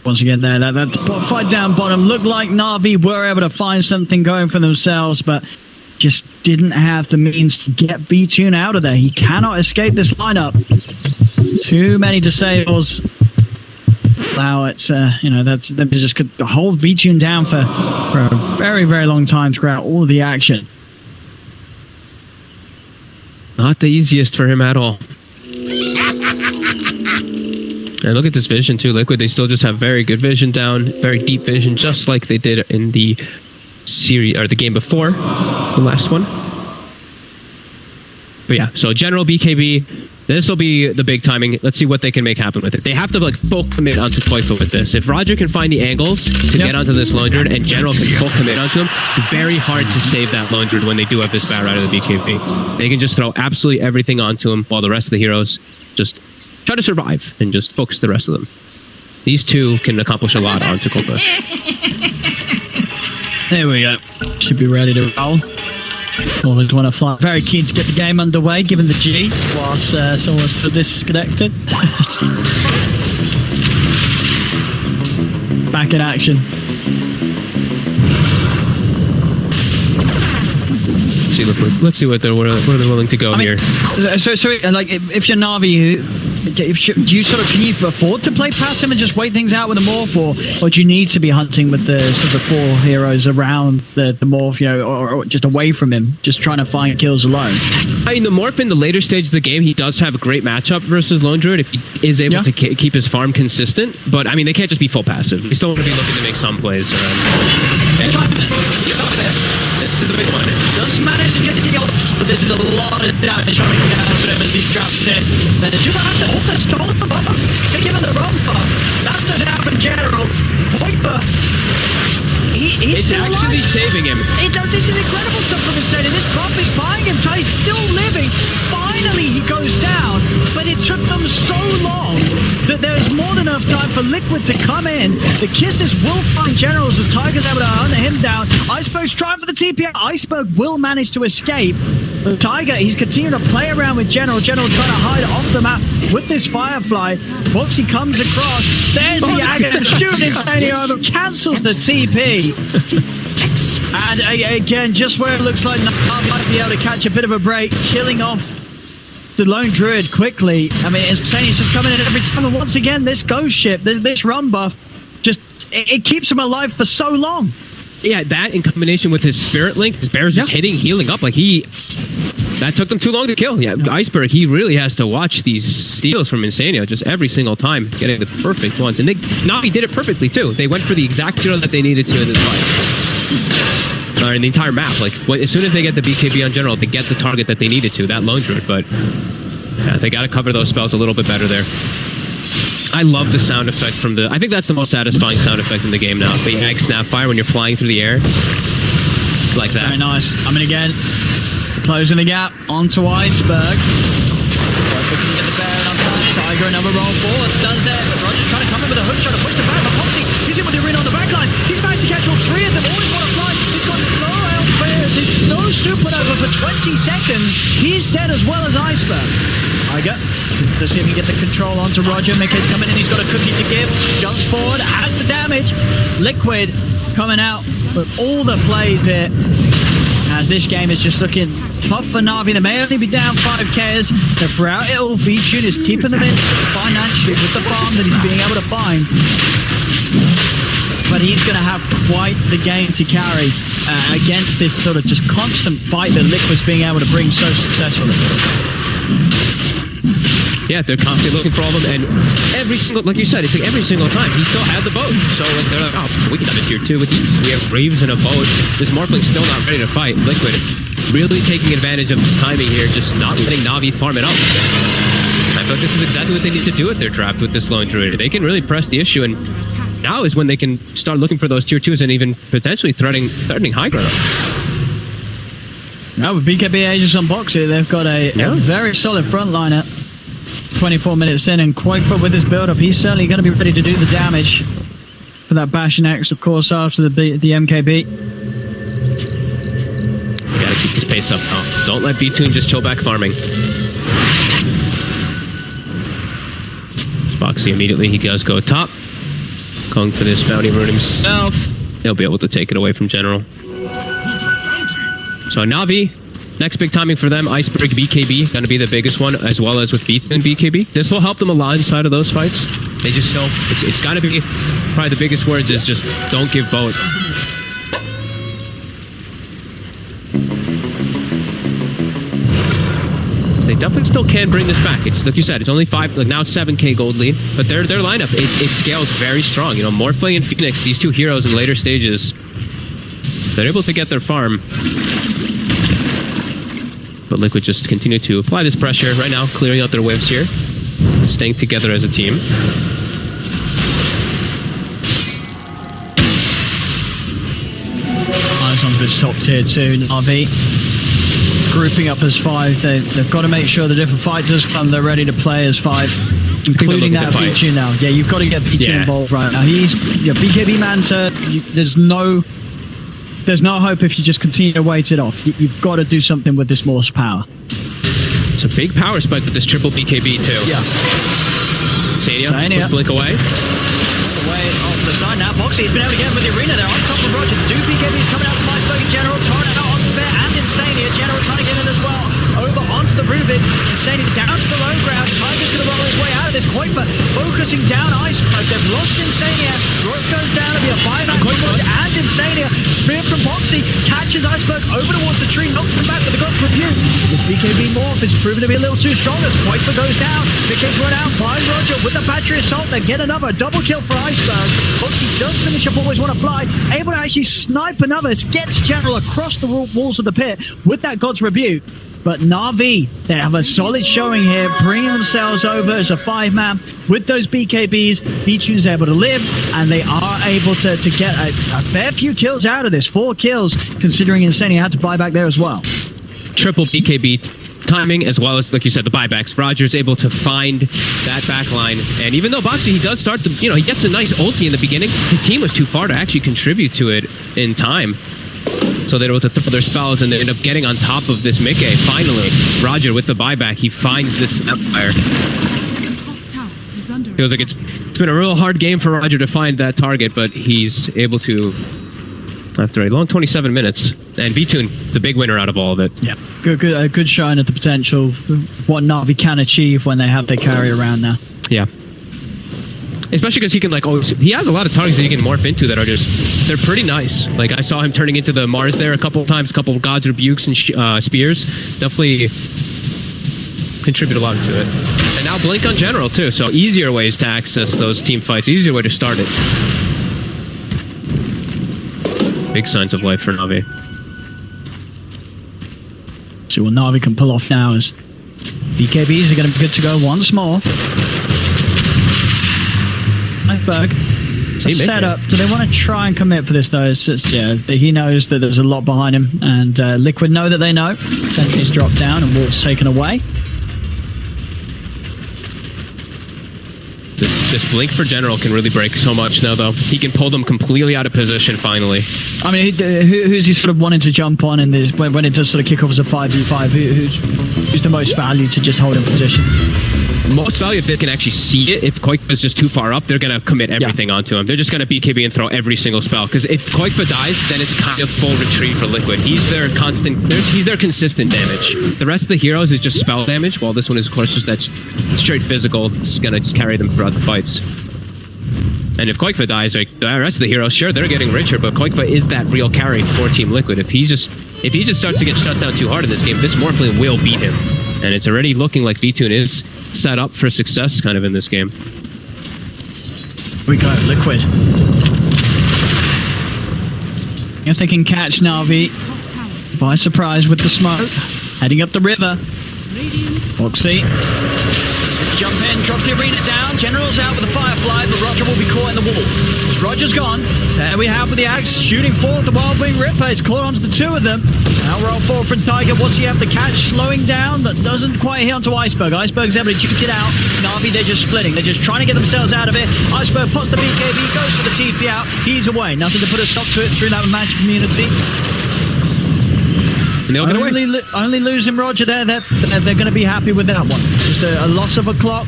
Once again there, that fight down bottom looked like Na'Vi were able to find something going for themselves, but just didn't have the means to get V-Tune out of there. He cannot escape this lineup. Too many disables. Wow, it's that's them to just hold V-Tune down for a very, very long time throughout all the action. Not the easiest for him at all. And look at this vision too, Liquid. They still just have very good vision down, very deep vision, just like they did in the series or the game before, the last one. But yeah, so General BKB, this will be the big timing. Let's see what they can make happen with it. They have to like full commit onto Toifa with this. If Roger can find the angles to get onto this Lone Druid and General can full commit onto him, it's very hard to save that Lone Druid when they do have this Bat Rider of the BKB. They can just throw absolutely everything onto him while the rest of the heroes just try to survive and just focus the rest of them. These two can accomplish a lot on Tukulpa. There we go. Should be ready to roll. Always want to fly. Very keen to get the game underway, given the G, whilst someone's still disconnected. Back in action. Let's see what they're willing to go here. So like if you're Na'Vi, do you can you afford to play passive and just wait things out with the morph, or do you need to be hunting with the sort of 4 heroes around the morph, or just away from him, just trying to find kills alone? I mean, the morph in the later stage of the game, he does have a great matchup versus Lone Druid if he is able to keep his farm consistent. But I mean, they can't just be full passive. They still want to be looking to make some plays around. To the big one. Just managed to get the ults, but this is a lot of damage coming down to him as he drops in. Then it's just have to also stole the buff. They give him the wrong buff. That's just happened, General. Viper. He's it's actually saving him. This is incredible stuff from Vincere. This buff is buying him time. He's still living. Finally, he goes down, but it took them so long that there's more than enough time for Liquid to come in. The kisses will find Generals as Tiger's able to hunt him down. Iceberg's trying for the TP. Iceberg will manage to escape. But Tiger, he's continuing to play around with General. General trying to hide off the map with this Firefly. Foxy comes across. There's the Aghanim shooting Insane over. Cancels the TP. And again, just where it looks like Na'Vi might be able to catch a bit of a break, killing off the Lone Druid quickly. I mean, Insane's just coming in every time. And once again, this ghost ship, this run buff, just it keeps him alive for so long. Yeah, that in combination with his Spirit Link, his bear's just healing up. Like that took them too long to kill. Yeah, Iceberg, he really has to watch these steals from Insania just every single time, getting the perfect ones. And Na'Vi did it perfectly too. They went for the exact zero that they needed to in this fight. Or in the entire map. Like, as soon as they get the BKB on General, they get the target that they needed to, that Lone Druid. But yeah, they got to cover those spells a little bit better there. I love the sound effect from I think that's the most satisfying sound effect in the game now. The Egg Snapfire when you're flying through the air. Like that. Very nice. I mean, again, closing the gap onto Iceberg. Looking at the bear on top. Tiger, another roll forward. Stuns there, but Roger's trying to come with a hook shot to push them back, but Foxy, he's in with the arena on the back line. He's managed to catch all three of them, always want to fly. He's got no outfares, there's no supernova for 20 seconds. He's dead as well as Iceberg. Tiger, let's see if he can get the control onto Roger. Mickey's coming in, he's got a cookie to give. Jumps forward, has the damage. Liquid coming out with all the plays here. As this game is just looking tough for Na'Vi. They may only be down 5Ks. But throughout it all, VTune is keeping them in financially with the farm that he's being able to find. But he's going to have quite the game to carry against this sort of just constant fight that Liquid's being able to bring so successfully. Yeah, they're constantly looking for all of them, and every single, like you said, it's like every single time he still had the boat. So like they're like, oh, we can have a tier 2 with these. We have Reeves and a boat. This Morphling still not ready to fight. Liquid really taking advantage of this timing here, just not letting Na'Vi farm it up. I thought this is exactly what they need to do with their draft with this lone druid. They can really press the issue, and now is when they can start looking for those tier 2s and even potentially threatening high ground. Now with BKB Aegis on Boxy, they've got a very solid frontliner. 24 minutes in, and Quakefoot with his build-up, he's certainly going to be ready to do the damage for that Bash next, of course, after the MKB. You gotta keep this pace up now. Don't let VTune just chill back farming. Boxy immediately, he does go top. Going for this bounty rune himself. He'll be able to take it away from General. So Na'Vi, next big timing for them, Iceberg BKB, going to be the biggest one, as well as with VTune BKB. This will help them a lot inside of those fights. They just don't, it's got to be, probably the biggest words is just don't give boat. They definitely still can bring this back. It's like you said, it's only 5, like now 7K gold lead, but their lineup, it scales very strong. You know, Morphling and Phoenix, these two heroes in later stages, they're able to get their farm. But Liquid just continue to apply this pressure right now, clearing out their waves here, staying together as a team. Nice one's been top tier 2, Na'Vi. Grouping up as 5, they've got to make sure that if a fight does come, they're ready to play as 5, including that VTune now. Yeah, you've got to get VTune involved right now. He's BKB Manta. There's no hope if you just continue to wait it off. You've got to do something with this Morse power. It's a big power spike with this triple BKB too. Yeah. Sania, blink away. Away off the side now. Boxy has been able to get with the arena there on top of Roger. The 2 BKBs coming out from Iceberg and General. Tornado out onto Bear and Insania. General trying to get in as well. Over onto the Rubik. Insania down to the low ground. Tiger's going to roll his way out of this. Quakefoot focusing down Iceberg. They've lost Insania. Rook goes down to be a buyback and Insania. Spear from Boxy catches Iceberg over towards the tree. Knocks him back with the God's Rebuke. This BKB morph is proven to be a little too strong as Quakefoot goes down. Mickey's run out. Finds Roger with the Battery Assault. They get another double kill for Iceberg. Boxy does finish up Always Want to Fly. Able to actually snipe another. Gets General across the walls of the pit with that God's Rebuke. But Na'Vi, they have a solid showing here, bringing themselves over as a 5-man with those BKBs. VTune's able to live, and they are able to get a fair few kills out of this. 4 kills, considering Insania had to buy back there as well. Triple BKB timing, as well as, like you said, the buybacks. Roger's able to find that back line. And even though Boxy, he does start to, you know, he gets a nice ulti in the beginning, his team was too far to actually contribute to it in time. So they're able to throw their spells and they end up getting on top of this Mickey. Finally, Roger with the buyback, he finds this Snapfire. Feels like it's been a real hard game for Roger to find that target, but he's able to, after a long 27 minutes. And VTune, the big winner out of all of it. Yeah, good showing at the potential, what Na'Vi can achieve when they have their carry around now. Yeah. Especially because he can, like, he has a lot of targets that he can morph into that are just, they're pretty nice. Like, I saw him turning into the Mars there a couple of times, a couple of God's Rebukes and Spears. Definitely contribute a lot to it. And now Blink on General, too. So easier ways to access those team fights, easier way to start it. Big signs of life for Na'Vi. See what Na'Vi can pull off now is BKBs are going to be good to go once more. Iceberg. It's a setup. Do they want to try and commit for this, though? He knows that there's a lot behind him, and Liquid know that they know. Sentry's dropped down and Warp's taken away. This blink for General can really break so much now, though. He can pull them completely out of position finally. I mean, who's he sort of wanting to jump on in this when it does sort of kick off as a 5v5? Who's the most value to just hold in position? Most value if they can actually see it. If Koikfa is just too far up, they're going to commit everything onto him. They're just going to BKB and throw every single spell. Because if Koikfa dies, then it's kind of full retreat for Liquid. He's their consistent damage. The rest of the heroes is just spell damage, while this one is, of course, just that straight physical that's going to just carry them throughout the fights. And if Koikfa dies, like the rest of the heroes, sure, they're getting richer, but Koikfa is that real carry for Team Liquid. If he just starts to get shut down too hard in this game, this Morphling will beat him. And it's already looking like VTune is set up for success kind of in this game. We go, Liquid. If they can catch Na'Vi Top tower. by surprise with the smoke, heading up the river. Radiant Foxy. Jump in, drop the arena down. General's out with the Firefly, but Roger will be caught in the wall. As Roger's gone, there we have with the axe, shooting forward the Wild Wing Ripper. He's caught onto the two of them. Now roll forward from Tiger. What's he have the catch? Slowing down, but doesn't quite hit onto Iceberg. Iceberg's able to juke it out. Na'Vi, they're just splitting. They're just trying to get themselves out of it. Iceberg puts the BKB, goes for the TP out. He's away. Nothing to put a stop to it through that magic community. And they'll get away. Only losing Roger there. They're going to be happy with that one. Just a loss of a clock.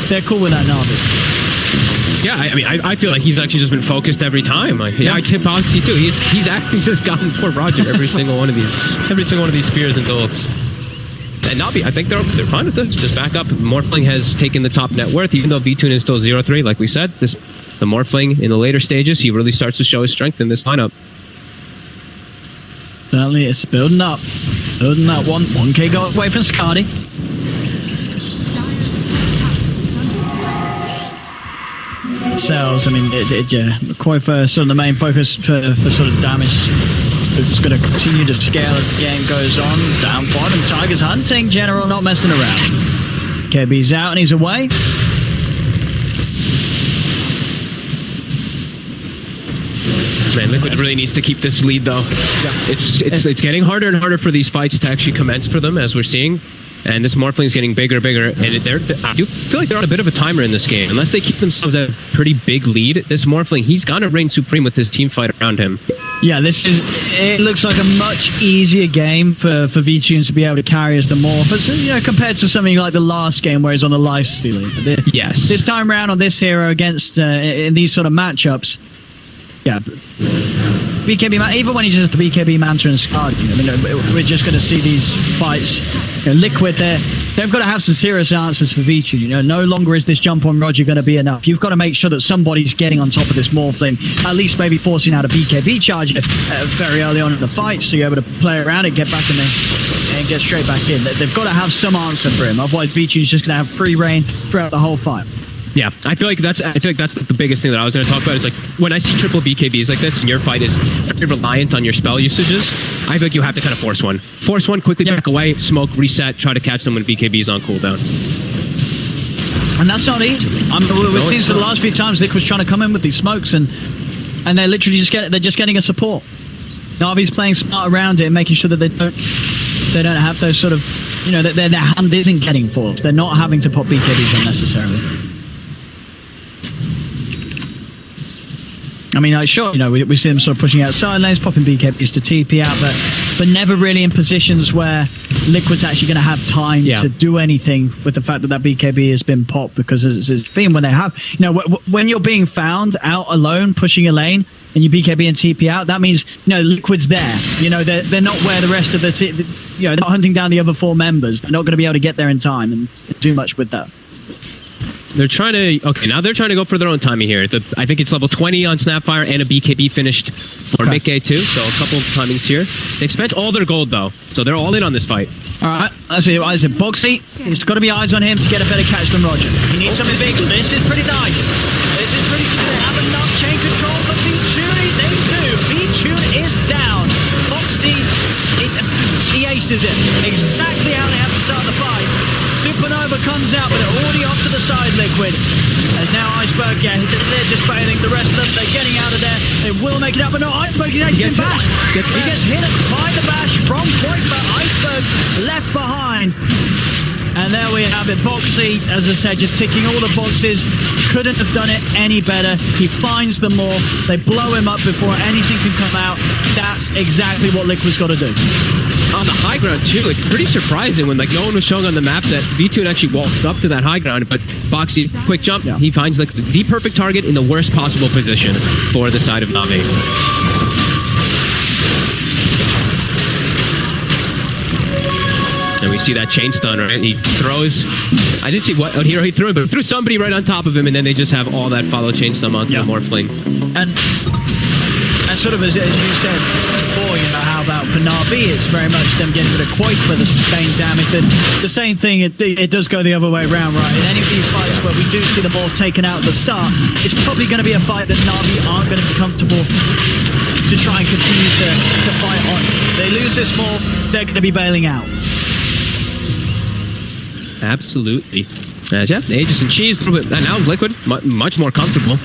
They're cool with that, Na'Vi. Yeah, I mean, I feel like he's actually just been focused every time. Like, I tip Oxy too. He's actually just gotten for Roger every single one of these spears and ults. And Na'Vi, I think they're fine with this. Just back up. Morphling has taken the top net worth, even though VTune is still 0-3. Like we said, the Morphling in the later stages, he really starts to show his strength in this lineup. Certainly, it's building up. Building up. 1k got away from Scardy. Cells, I mean, quite for sort of the main focus for sort of damage. It's going to continue to scale as the game goes on. Down bottom, Tiger's hunting. General not messing around. KB's out and he's away. Man, Liquid really needs to keep this lead, though. It's getting harder and harder for these fights to actually commence for them, as we're seeing. And this Morphling is getting bigger and bigger. And I do feel like they're on a bit of a timer in this game. Unless they keep themselves at a pretty big lead, this Morphling, he's going to reign supreme with his team fight around him. Yeah, it looks like a much easier game for VTune to be able to carry as the Morph, compared to something like the last game where he's on the life stealing. Yes. This time around on this hero against in these sort of matchups, yeah, BKB, even when he's just the BKB Manta and Scarred, we're just going to see these fights. Liquid, they've got to have some serious answers for VTune. No longer is this jump on Roger going to be enough. You've got to make sure that somebody's getting on top of this Morphling, at least maybe forcing out a BKB charge very early on in the fight, so you're able to play around it, get back in there, and get straight back in. They've got to have some answer for him, otherwise VTune's just going to have free reign throughout the whole fight. Yeah, I feel like that's the biggest thing that I was going to talk about is like when I see triple BKBs like this and your fight is very reliant on your spell usages, I feel like you have to kind of force one, quickly back away, smoke, reset, try to catch them when BKB is on cooldown. And that's not easy. We've seen for the last few times Liquid's trying to come in with these smokes and they're literally just getting a support. Na'Vi's playing smart around it and making sure that they don't have those sort of, that their hand isn't getting forced. They're not having to pop BKBs unnecessarily. I mean, sure, we see them sort of pushing out side lanes, popping BKBs to TP out, but never really in positions where Liquid's actually going to have time to do anything with the fact that BKB has been popped, because it's been when they have, when you're being found out alone, pushing a lane, and you BKB and TP out, that means, Liquid's there. They're not where the rest of the team, they're not hunting down the other four members. They're not going to be able to get there in time and do much with that. They're trying to go for their own timing here. I think it's level 20 on Snapfire and a BKB finished for Mickey too, so a couple of timings here. They've spent all their gold though, so they're all in on this fight. All right, let's see. Is it Boxy? There's got to be eyes on him to get a better catch than Roger. He needs something big. This is pretty nice. This is pretty good. They have enough chain control for VTune. They do. VTune is down. Boxy, he aces it. Exactly how they have to start the fight. Supernova comes out, but they're already off to the side, Liquid. As now Iceberg, they're just failing. The rest of them, they're getting out of there. They will make it up, but no, Iceberg is actually been bashed. He gets hit by the bash from point, but Iceberg left behind. And there we have it. Boxy, as I said, just ticking all the boxes. Couldn't have done it any better. He finds them all. They blow him up before anything can come out. That's exactly what Liquid's got to do. On the high ground too, it's pretty surprising when like no one was showing on the map that V2 actually walks up to that high ground, but Boxy, quick jump, he finds like the perfect target in the worst possible position for the side of Na'Vi. And we see that chain stun, right? He throws, I didn't see what hero he threw, but threw somebody right on top of him, and then they just have all that follow chain stun onto the Morphling. And sort of as you said before, you know, how about for Na'Vi, it's very much them getting rid of Quake for the sustained damage. The same thing, it does go the other way around, right? In any of these fights where we do see them all taken out at the start, it's probably going to be a fight that Na'Vi aren't going to be comfortable to try and continue to fight on. They lose this more, they're going to be bailing out. Absolutely. Yeah, Aegis and Cheese, a little bit, and now Liquid, much more comfortable.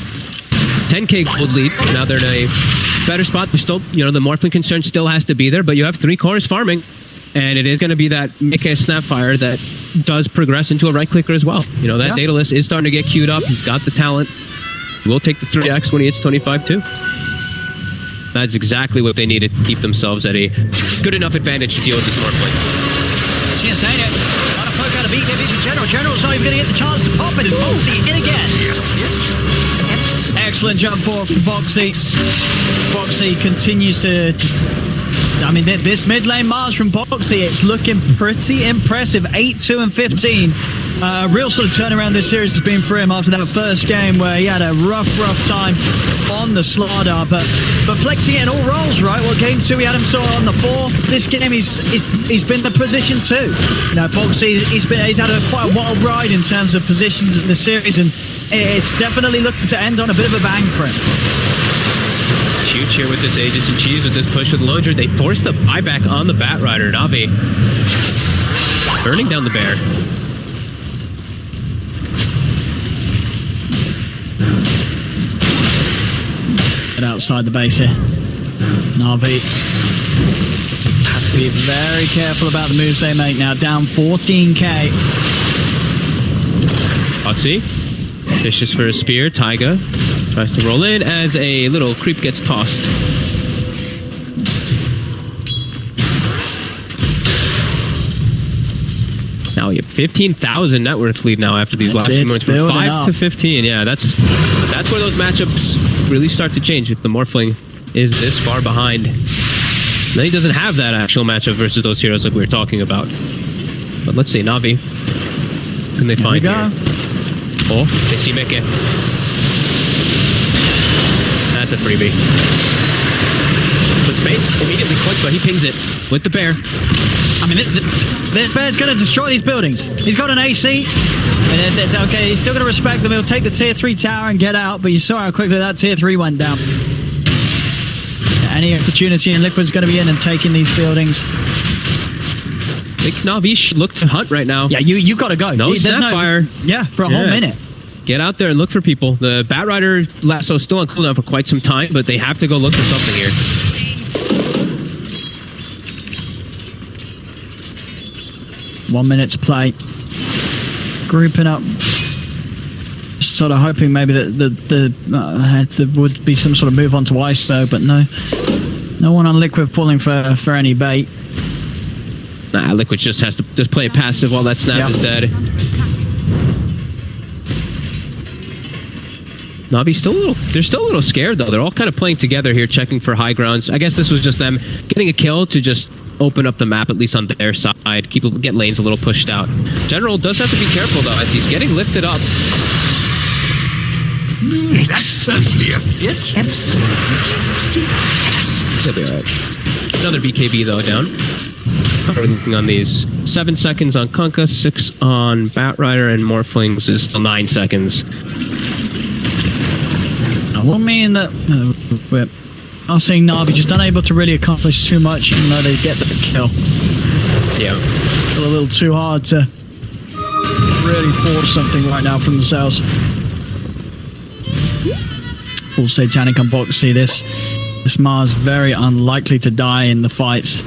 10k gold lead. Now they're in a better spot. They're still, you know, the Morphling concern still has to be there, but you have 3 cores farming, and it is going to be that Mickey Snapfire that does progress into a right clicker as well. You know, that Daedalus is starting to get queued up. He's got the talent. Will take the 3x when he hits 25 too. That's exactly what they need to keep themselves at a good enough advantage to deal with this Morphling. She's saying it. Trying to poke out a BKB to General. General's not even going to get the chance to pop it. It's Boxy in again. Excellent jump forward from Boxy. Boxy continues to just... I mean, this mid lane Mars from Boxy, it's looking pretty impressive. 8-2 and 15. A real sort of turnaround this series has been for him after that first game where he had a rough time on the Slardar, but flexing it in all roles, right? Well, game 2 we had him sort of on the 4. This game he's been the position 2. You know, Boxy he's had quite a wild ride in terms of positions in the series, and it's definitely looking to end on a bit of a bang for him. Huge here with this Aegis and Cheese with this push with Lodger. They forced the buyback on the Bat Rider. Na'Vi burning down the bear. Get outside the base here. Na'Vi have to be very careful about the moves they make now. Down 14k. Boxy. Vicious for a spear. Taiga tries to roll in as a little creep gets tossed. Now we have 15,000 net worth lead now after these last few moments. From 5 to 15. Yeah, that's where those matchups really start to change if the Morphling is this far behind. Then he doesn't have that actual matchup versus those heroes like we were talking about. But let's see, Na'Vi. What can they find here? Oh, they see Mickey. That's a freebie. But space immediately quick, but he pings it with the bear. I mean, the bear's going to destroy these buildings. He's got an AC. Okay, he's still going to respect them. He'll take the tier 3 tower and get out, but you saw how quickly that tier 3 went down. Any opportunity, and Liquid's going to be in and taking these buildings. I think Na'Vi should look to hunt right now. Yeah, you got to go. No Snapfire. For a whole minute. Get out there and look for people. The Bat Rider lasso is still on cooldown for quite some time, but they have to go look for something here. One minute to play. Grouping up. Sort of hoping maybe that there would be some sort of move on to Ice though, but no one on Liquid pulling for any bait. Nah, Liquid just has to just play passive while that snap is dead. Na'Vi's they're still a little scared though. They're all kind of playing together here, checking for high grounds. I guess this was just them getting a kill to just open up the map, at least on their side. Get lanes a little pushed out. General does have to be careful though, as he's getting lifted up. That's certainly a bit. Absolutely. He'll be alright. Another BKB though down. We're looking on these 7 seconds on Kunkka, 6 on Bat Rider, and Morphlings is still 9 seconds. I won't mean that we're not seeing Na'Vi just unable to really accomplish too much, even though they get the kill. Yeah. Still a little too hard to really force something right now from themselves. Full Satanic on Boxy. This Mars very unlikely to die in the fights.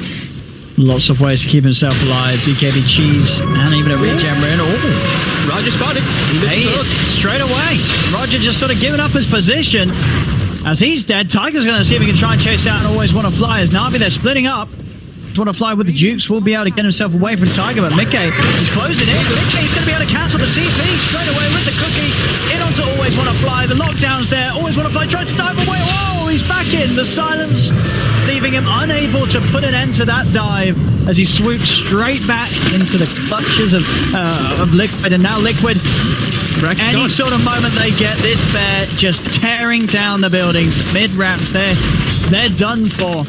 Lots of ways to keep himself alive. BKB cheese and even a regen rune. Oh, Roger spotted. He missed hey, the hook. straight away. Roger just sort of giving up his position. As he's dead, Tiger's going to see if he can try and chase out and always want to fly. As Na'Vi, they're splitting up. Want to fly with the Dukes, will be able to get himself away from Tiger, but Mickey is closing in. Mickey's going to be able to cancel the CP straight away with the cookie. In onto Always Want to Fly. The lockdown's there. Always Want to Fly. Tries to dive away. Whoa, he's back in. The silence leaving him unable to put an end to that dive as he swoops straight back into the clutches of Liquid. And now Liquid, any sort of moment they get, this bear just tearing down the buildings. Mid-ramps, they're done for.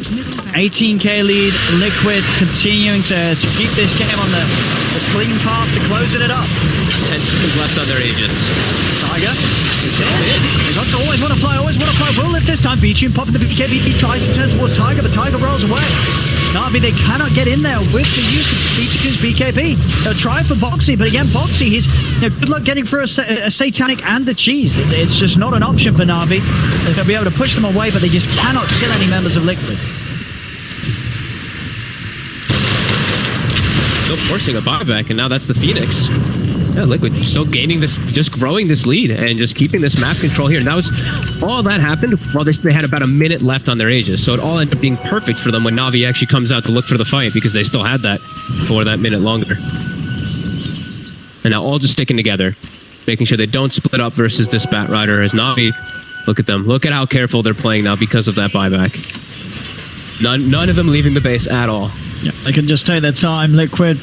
18k lead, Liquid continuing to keep this game on the clean path to closing it up. 10 seconds left on their Aegis. Tiger, it's in. He's on to Always Want to Fly, Always Want to Fly. Will lift this time. B-Tune popping the BKB. He tries to turn towards Tiger, but Tiger rolls away. Na'Vi, they cannot get in there with the use of B2Q's BKB. They'll try for Boxy, but again, Boxy, he's good luck getting through a Satanic and a Cheese. It's just not an option for Na'Vi. They'll be able to push them away, but they just cannot kill any members of Liquid. Still forcing a buyback, and now that's the Phoenix. Yeah, Liquid still gaining this, just growing this lead and just keeping this map control here. And that was all that happened while they had about a minute left on their Aegis. So it all ended up being perfect for them when Na'Vi actually comes out to look for the fight, because they still had that for that minute longer. And now all just sticking together, making sure they don't split up versus this Bat Rider. As Na'Vi, look at them. Look at how careful they're playing now because of that buyback. None of them leaving the base at all. Yeah, they can just take their time. Liquid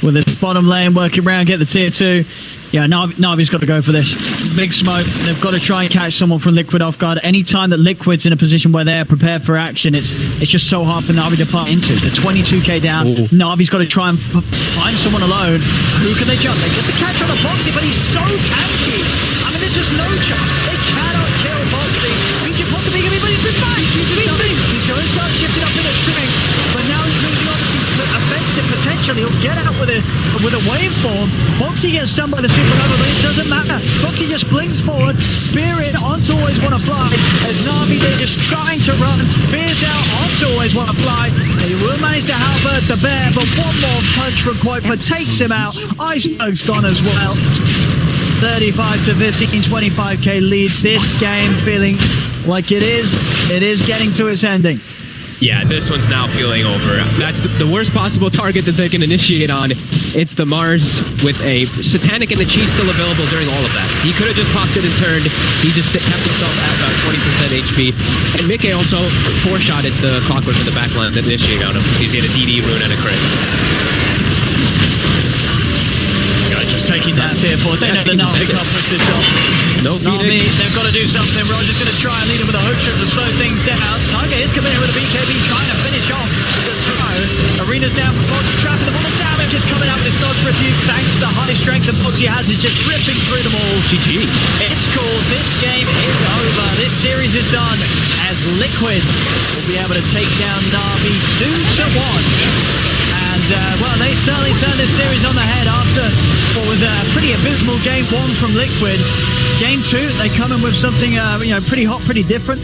with this bottom lane, working around, get the tier 2. Yeah, Na'Vi's got to go for this. Big smoke. They've got to try and catch someone from Liquid off guard. Anytime that Liquid's in a position where they're prepared for action, it's just so hard for Na'Vi to fight into. They're 22k down. Ooh. Na'Vi's got to try and find someone alone. Who can they jump? They get the catch on the Boxy, but he's so tanky. I mean, there's just no chance. They cannot kill Boxy. BG popped the BKB, but he's been back. He's going to start shifting up in a string, but now he's losing obviously offensive potentially. He'll get out with a waveform. Boxy gets stunned by the supernova, but it doesn't matter. Boxy just blinks forward. Spirit onto Always Want to Fly. As Na'Vi, they're just trying to run. Fears out onto Always Want to Fly. He will manage to halberd the bear, but one more punch from Quoifer takes him out. Iceberg's gone as well. 35 to 15, 25k lead. This game feeling like it is getting to its ending. Yeah, this one's now feeling over. That's the worst possible target that they can initiate on. It's the Mars with a Satanic and the Cheese still available during all of that. He could have just popped it and turned. He just kept himself at about 20% HP. And Mickey also four-shotted the Clockwork in the backlines that initiate on him. He's had a DD rune and a crit. Just taking that tier 4. They know the Na'Vi can't push this off. No Na'Vi, Phoenix. they've got to do something. Roger's going to try and lead him with a hook trip to slow things down. Tiger is coming in with a BKB, trying to finish off the throw. Arena's down for Boxy, trapping them all. The damage is coming out with his dodge rebuke. Thanks to the high strength that Boxy has, is just ripping through them all. GG. It's called. This game is over. This series is done as Liquid will be able to take down Na'Vi 2-1. Well, they certainly turned this series on the head after what was a pretty abysmal game 1 from Liquid. Game 2, they come in with something pretty hot, pretty different.